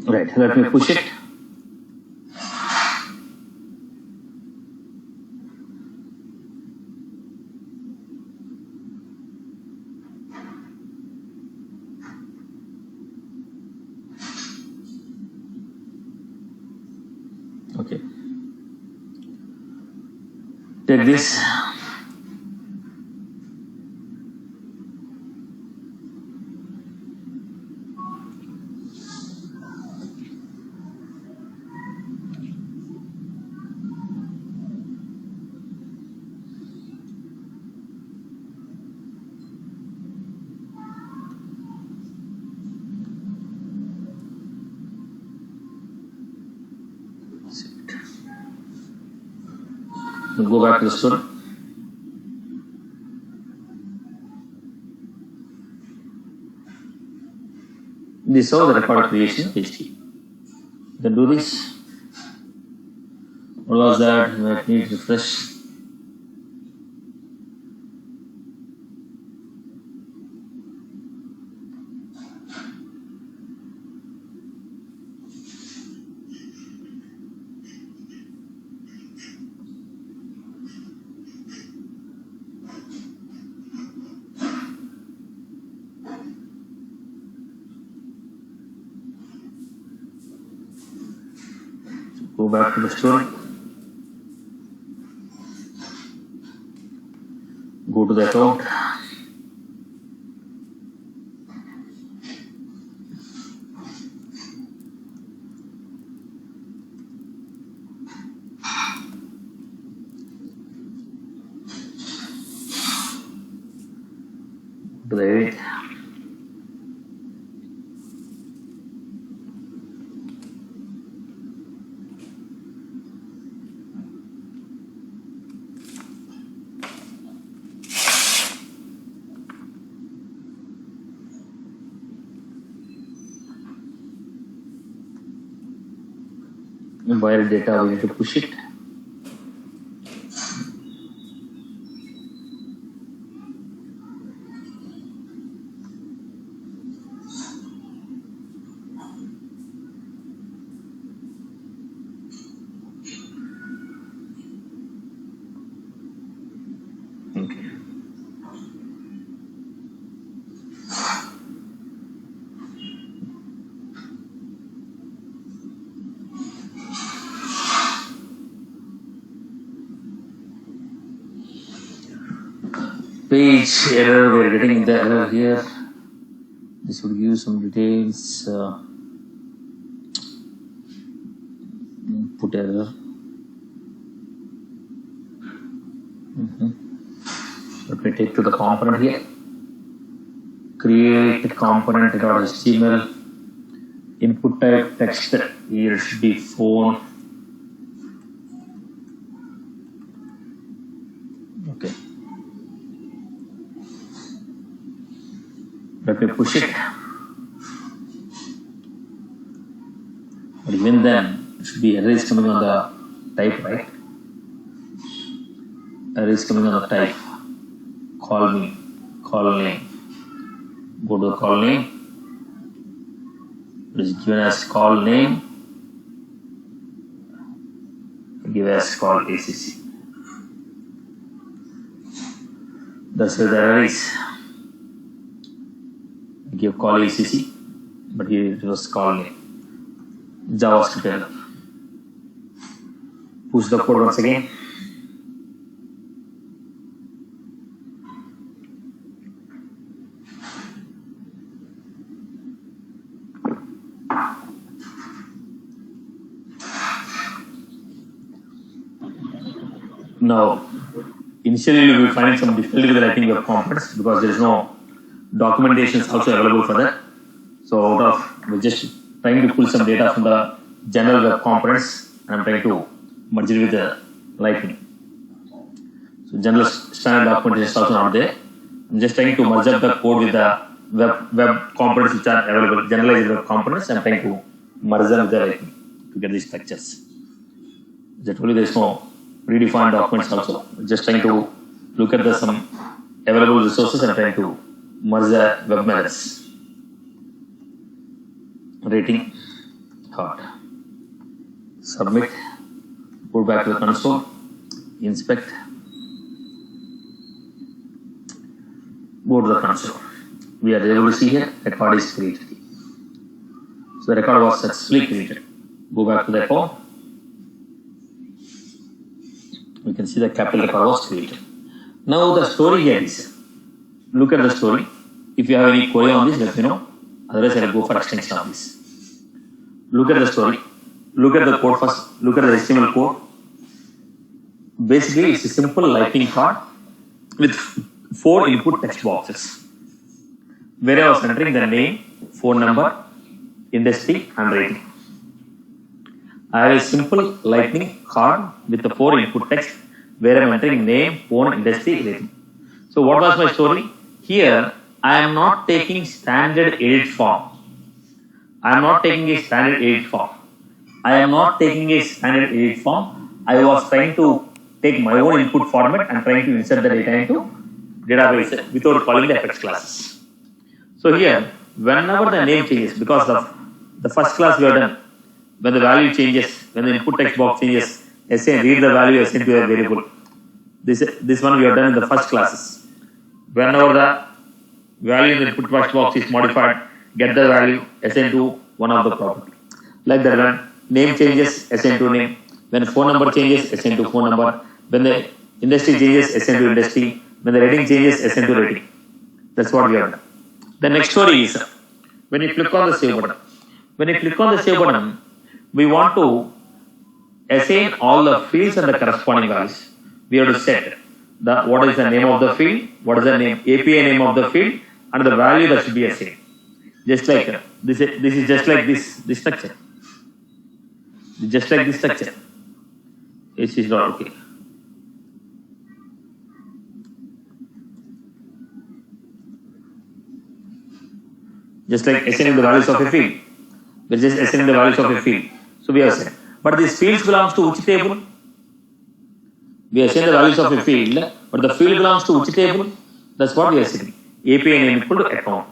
Right, let me push it. Okay. Take this. We'll go back to the story. This is how the record creation HTTP. Then do this. What was that? Let me refresh. Go back to the story. Go Go to the account. To the edit. Wire data, we need to push it. Okay. Page error, we're getting the error here. This would give some details. Input error. Let me take to the component here. Create component.html. Input type text. Here should be phone. Okay. Let me push it. But even then, it should be array is coming on the type, right? Array is coming on the type. Call me, call name. Go to the call name. It is given as call name. Give as call ACC. That's where the error is. Give call ACC, but here it was call name. JavaScript error. Push the code once again. Now, initially we will find some difficulty with writing web components because there is no documentation is also available for that. So we're just trying to pull some data from the general web components and I'm trying to merge it with the Lightning. So general standard documentation is also not there. I'm just trying to merge up the code with the web components which are available, generalized web components. I'm trying to merge them with the Lightning to get these structures. Generally there is no predefined documents also. Just trying to look at some available resources and trying to merge the web methods. Rating hard. Submit. Go back to the console. Inspect. Go to the console. We are able to see here record is created. So the record was successfully created. Go back to the account. We can see the capital record was created. Now the story here is, look at the story. If you have any query on this, let me know. Otherwise, I will go for extension of this. Look at the story. Look at the code first. Look at the HTML code. Basically, it's a simple Lightning card with 4 input text boxes. Where I was entering the name, phone number, industry, and rating. I have a simple Lightning card with the 4 input text where I am entering name, phone, industry, rating. So what was my story? Here, I am not taking standard edit form. I am not taking a standard edit form. I am not taking a standard edit form. I was trying to take my own input format and trying to insert the data into database without calling the fx classes. So here, whenever the name changes, because of the first class we have done, when the value changes, when the input text box changes, assign, read the value, assign to a variable. This one we have done in the first classes. Whenever the value in the input text box is modified, get the value, assign to one of the property. Like that, when name changes, assign to name. When phone number changes, assign to phone number. When the industry changes, assign to industry. when the rating changes SN to rating. That's what we have done. The next story is when you click on the save button. When you click on the save button, we want to assign all the fields and the corresponding values. We have to set what is the name of the field, what is the name API name of the field, and the value that should be assigned. Just like this is just like this structure. Just like this structure. It is not okay. Just like assigning the values of a field. We're just assigning the values of a field. So we assign. But these fields belongs to which table? We assign the values of a field, but the field belongs to which table? That's what we assign. API name equal to account.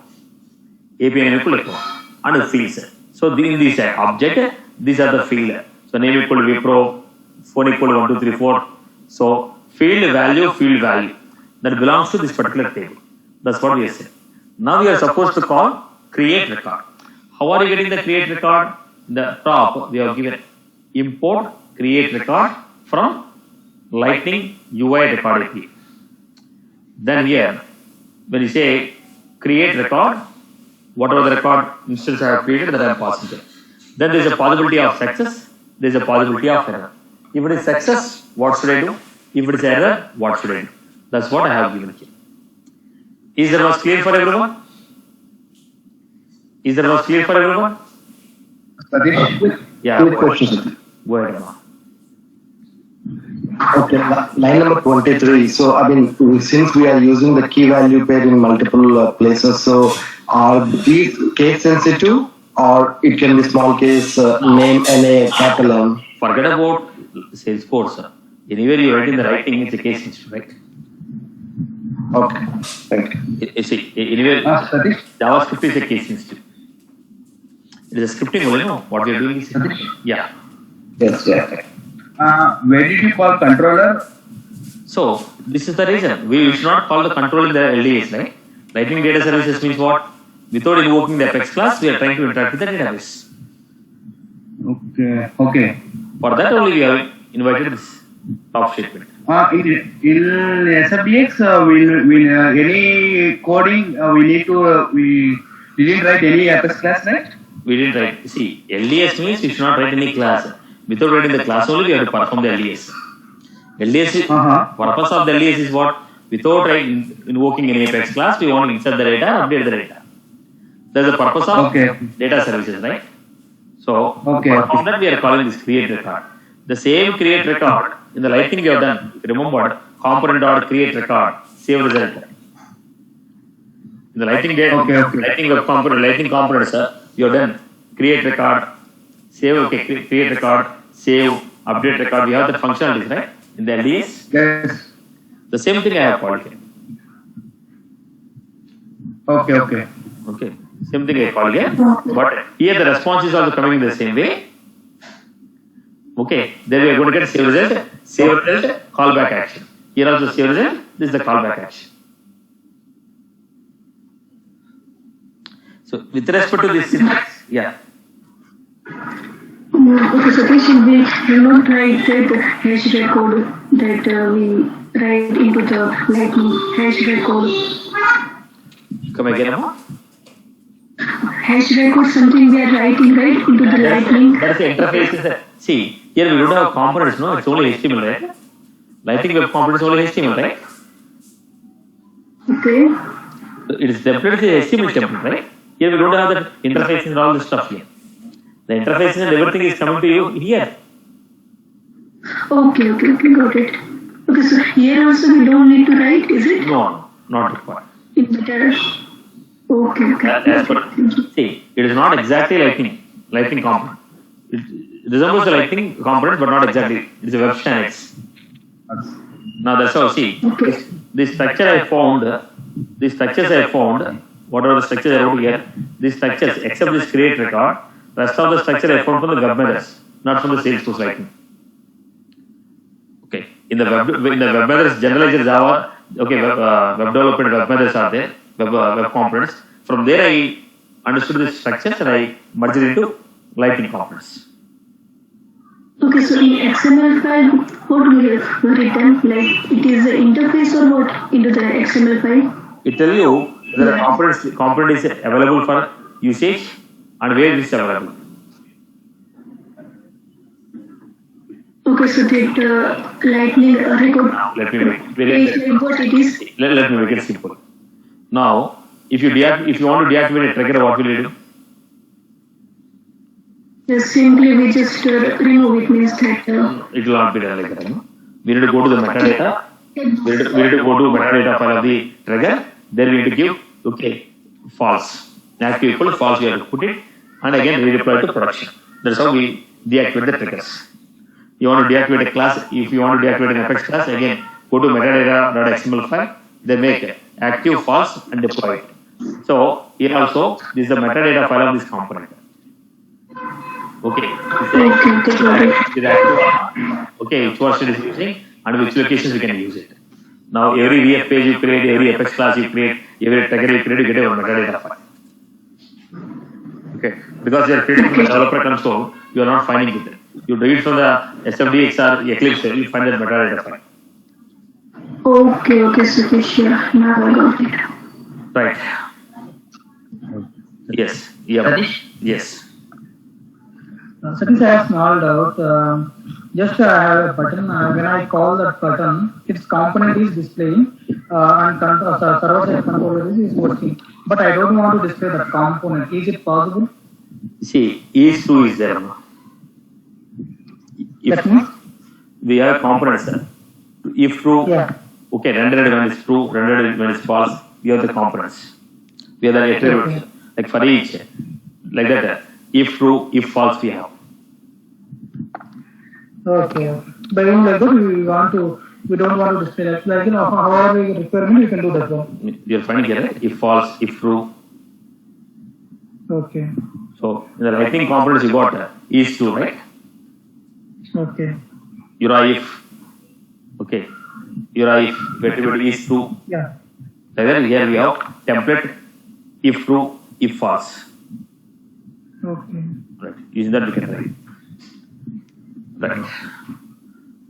API name equal to account. And the fields. So in this object, these are the field. So name equal to Wipro, phone equal to 1, 2, 3, 4. So field value that belongs to this particular table. That's what we assign. Now we are supposed to call create record. How are you getting the create record? In the top we have given import create record from Lightning UI record API. Then here, when you say create record, whatever the record instance I have created that I am passing here. Then there is a possibility of success, there is a possibility of error. If it is success, what should I do? If it is error, what should I do? That's what I have given here. Is that was clear for everyone? Is that was clear for everyone? Yeah. Quick question. Go ahead, Emma. Okay, line number 23. So, I mean, since we are using the key value pair in multiple places, so are these case sensitive or it can be small case, name, NA, capital M? Forget about Salesforce. Anywhere you write in the writing, it's a case sensitive, right? Okay, thank you. See, anywhere JavaScript is a case sensitive. It is a scripting only, no? What we are doing is yeah. Yes, yeah. Where did you call controller? So this is the reason we should not call the control in the LDAs, right? Lightning Data Services means what? Without invoking the Apex class, we are trying to interact with the database. Okay. For that only we have invited this top statement. In SFDX, will any coding we didn't write any Apex class, right? We didn't write. See, LDS means we should not write any class. Without writing the class only, we have to perform the LDS. Purpose of the LDS is what? Without invoking any Apex class, we want to insert the data, update the data. That's the purpose of data services, right? So, from that we are calling this create record. The same create record in the Lightning we have done. Remember, component.create record, save result. In the Lightning data, Lightning web component, Lightning components, you have done create record, save, create record, save, update record. We have the functionalities, right? In the LDS. Yes. The same thing I have called here. Okay. Same thing I called here. But here the response is also coming in the same way. Okay. Then we are going to get save result, callback action. Here also save result, this is the callback action. So with respect to this syntax, yeah. Okay, so this should be, we will not write that hash record that we write into the Lightning hash record. Come again, Amma? Hash record something we are writing right into the Lightning. That's the interface. See, here we don't have components, no? It's only HTML, right? Lightning web components only HTML, right? Okay. It is template, is HTML template, right? Here we don't have the interface and all this stuff here. The interfaces and everything is coming to you here. Okay, got it. Okay, so here also we don't need to write, is it? No, not required. In the Okay. See, it is not exactly Lightning component. It resembles the Lightning component, but not exactly. It is a web standards. Now that's how, see, this structure I found, whatever the structures I wrote here, these structures, except this create record, rest of the structure I found from the web methods, not from the Salesforce Lightning. Okay, in the web methods, generalized Java, web development web methods are there, web components. From there I understood the structures and I merged it into Lightning components. Okay, Okay, so in XML file, what we have written, like it is the interface or what into the XML file? It tell you whether a component is available for usage and where it is available. Okay, so that lightning record. Let me make What it is? let me make it simple. Now, if you want to deactivate a trigger, what will you do? Just simply we just remove it, means that. It will not be done like that. No? We need to go to the metadata. We need to go to metadata file of the trigger. Then we need to give false. Active equal to false. We have to put it and again redeploy to production. That's how we deactivate the triggers. You want to deactivate a class. If you want to deactivate an Apex class, again go to metadata.xml file. Then make active false and deploy it. So here also this is the metadata file of this component. Okay. Okay, which version is using and which locations we can use it. Now every VF page you create, every Apex class you create, every trigger you create, you get a metadata file. Okay, because you are creating from the developer console, you are not finding it. You do it from the SFDX or Eclipse, you find that metadata file. Okay, so sure. Now I got it. Right. Yes. Yep. Yes. Since I have small doubt, just I have a button. When I call that button, its component is displaying and server-side controller is working. But I don't want to display that component. Is it possible? See, is true is there. That means? We have components. If true, yeah. Okay, rendered when it's true, rendered when it's false, we have the components. We have the attributes. Like for each, like that. If true, if false, we have. Okay. But in like that, we don't want to display that. Like, however we requirement, you can do that one. You're finding here, right? If false, if true. Okay. So, in the writing components, you got is true, right? Okay. If. Okay. If attribute is true. Yeah. Like that, here we have template if true, if false. Okay. Right. Using that, we can write. Right.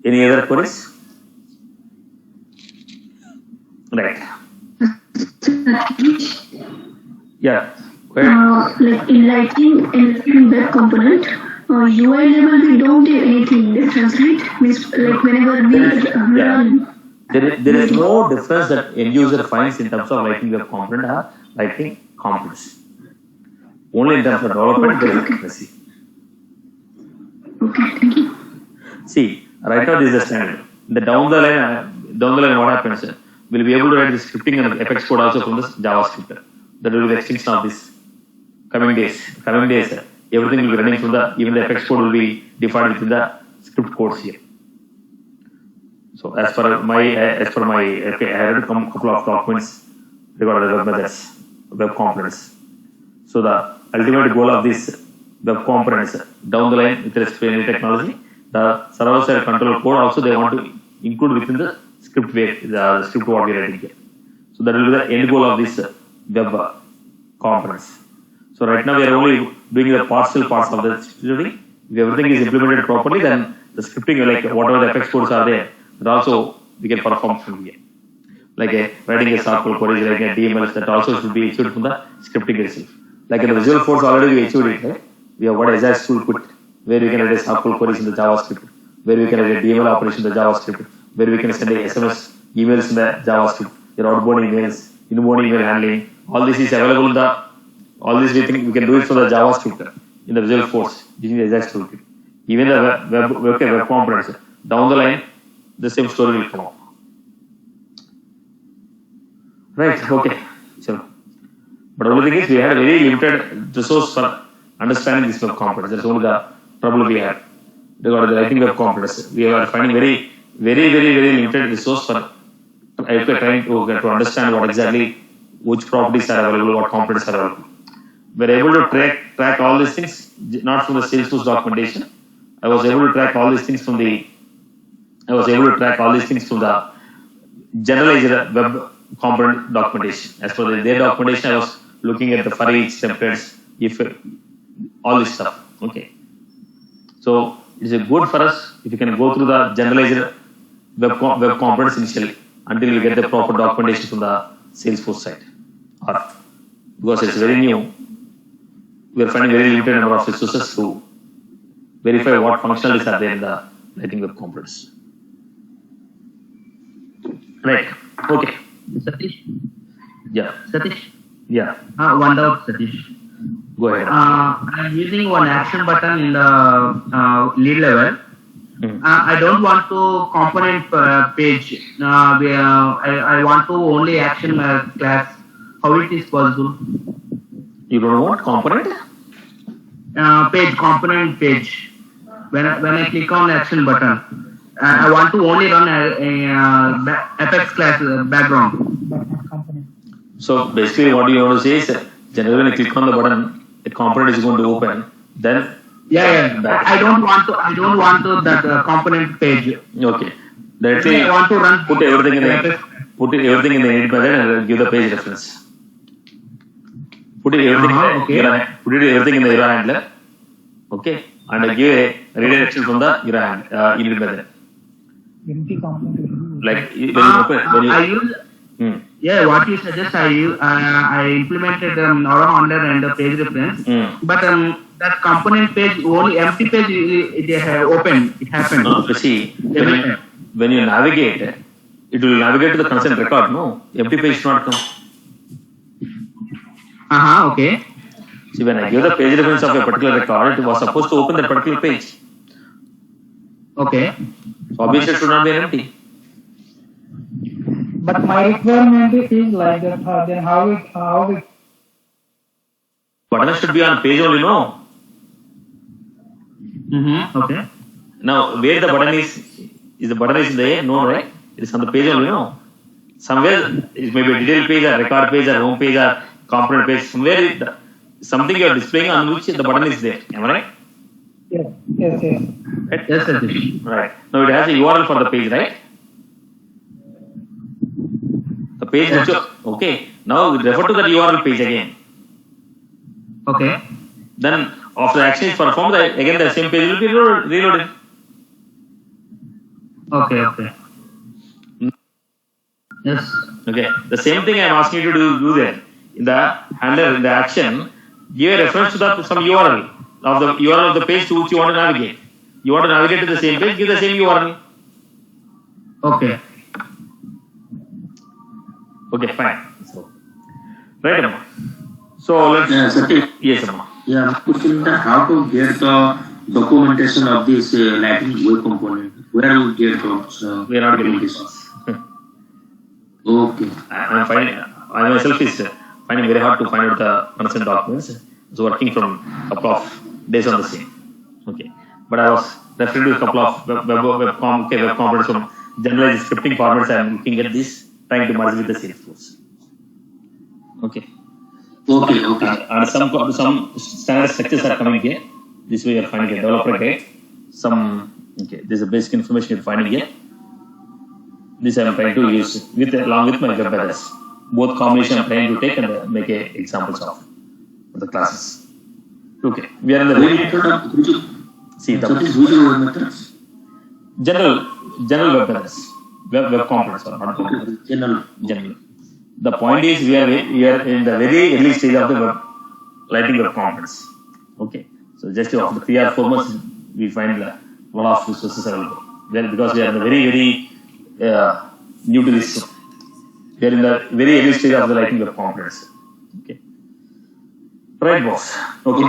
Any other queries? Right. Yeah. Like in Lightning web component, UI level we don't do anything different, right? Means like whenever we run. There is no difference that end user finds in terms of Lightning web component or Lightning components. Only in terms of development there is difference. Okay, thank you. See, right now this is the standard. The down the line what happens? We'll be able to write the scripting and Apex code also from the JavaScript. That will be the extension of this coming days. Everything will be running from even the Apex code will be defined within the script codes here. So as per my I had a couple of documents regarding the web methods, web components. So the ultimate goal of this web components down the line with respect to any technology, the server-side control code also they want to include within the script what we are writing here. So that will be the end goal of this web components. So right now we are only doing the partial parts of the security. If everything is implemented properly, then the scripting, like whatever the Apex codes are there, that also we can perform from here. Like writing a SQL query, like a DML, that also should be issued from the scripting itself. Like in the Visual Force already we issued it, right? We have what Ajax toolkit, where we can write SQL queries in the JavaScript, where we can write a DML operation in the JavaScript, where we can send a SMS emails in the JavaScript, your outbound emails, inbound email handling. All this is available in all this we think we can do it from the JavaScript in the Visual Force using the Ajax toolkit. Even the web components, down the line, the same story will come up. Right, okay. So, but the only thing is we had a very limited resource for understanding this web components. That's only the trouble we had regarding the writing web components. We are finding very limited resource for trying to understand what exactly which properties are available, what components are available. We are able to track all these things, not from the Salesforce documentation. I was able to track all these things from the generalized web component documentation. As per their documentation, I was looking at the for each templates, if all this stuff. Okay. So it is good for us if you can go through the generalized web components initially until we get the proper documentation from the Salesforce side. Or because it's very new, we are finding very limited number of resources to verify what functionalities are there in the Lightning Web Components. Right. Okay. Satish. Yeah. Satish. Yeah. One doubt, Satish. Go ahead. I'm using one action button in the lead level. Hmm. I don't want to component page. Where I want to only action class. How it is possible? You don't want component? Page component page. When I click on action button, I want to only run a Apex class background. but not component. So basically what you want to say is generally when you click on the button, a component is going to open. Then Yeah. I don't want to that component page. okay. Directly I want to run. put everything in the init method and give the page reference. Put everything in the error handler. Okay. And give a redirection from the error init method. Empty component will be Like when you open, when you, I use. What you suggest, I implemented auto handler and the page reference. But that component page, only empty page, it opened. It happened. see, when you navigate, it will navigate to the consent record. No, empty page should not come. Okay. See, when I give the page reference of a particular record, it was supposed to open that particular page. Okay. So obviously it should not be empty. But my requirement is like that. Then how it Button should be on page only, no? Okay. Now, where the button is the button is in the no, right? It is on the page only, no? Somewhere, it may be a detail page or record page or home page or component page. Somewhere, something you are displaying on which the button is there. Am I right? yes. Right? Yes, Satish. Right. Now, it has a URL for the page, right? The page, okay. Now, refer to that URL page again. Okay. Then, after the action is performed, again the same page will be reloaded. Okay. Yes. Okay. The same thing I am asking you to do there. In the handler, in the action, give a reference to some URL of the URL of the page to which you want to navigate. You want to navigate to the same page, give the same URL. Okay. Okay, fine. So, right, Amma. So let's. Satish, Yes, Amma. yeah, question that how to get the documentation of this Lightning Web component? Where you get those We are not getting this. Okay. I myself is finding very hard to find out the consent documents. It's working from a couple of days on the same. Okay. But I was referring to a couple of web components from generalized scripting formats. I am looking at this, trying to merge with the Salesforce. Okay. Okay. And some standard structures are coming here. This way you are finding a developer guide. This is the basic information you are finding here. This I am trying to use along with my web address. Both combination I am trying to take and make examples of the classes. Okay, we are in the general web address, web components are not general. The point is we are in the very early stage of the Lightning Web Components. Okay, so just after 3 or 4 months we find a lot of resources available. Because we are in the very new to this. We are in the very early stage of the Lightning Web Components. Okay. Right, boss. Okay.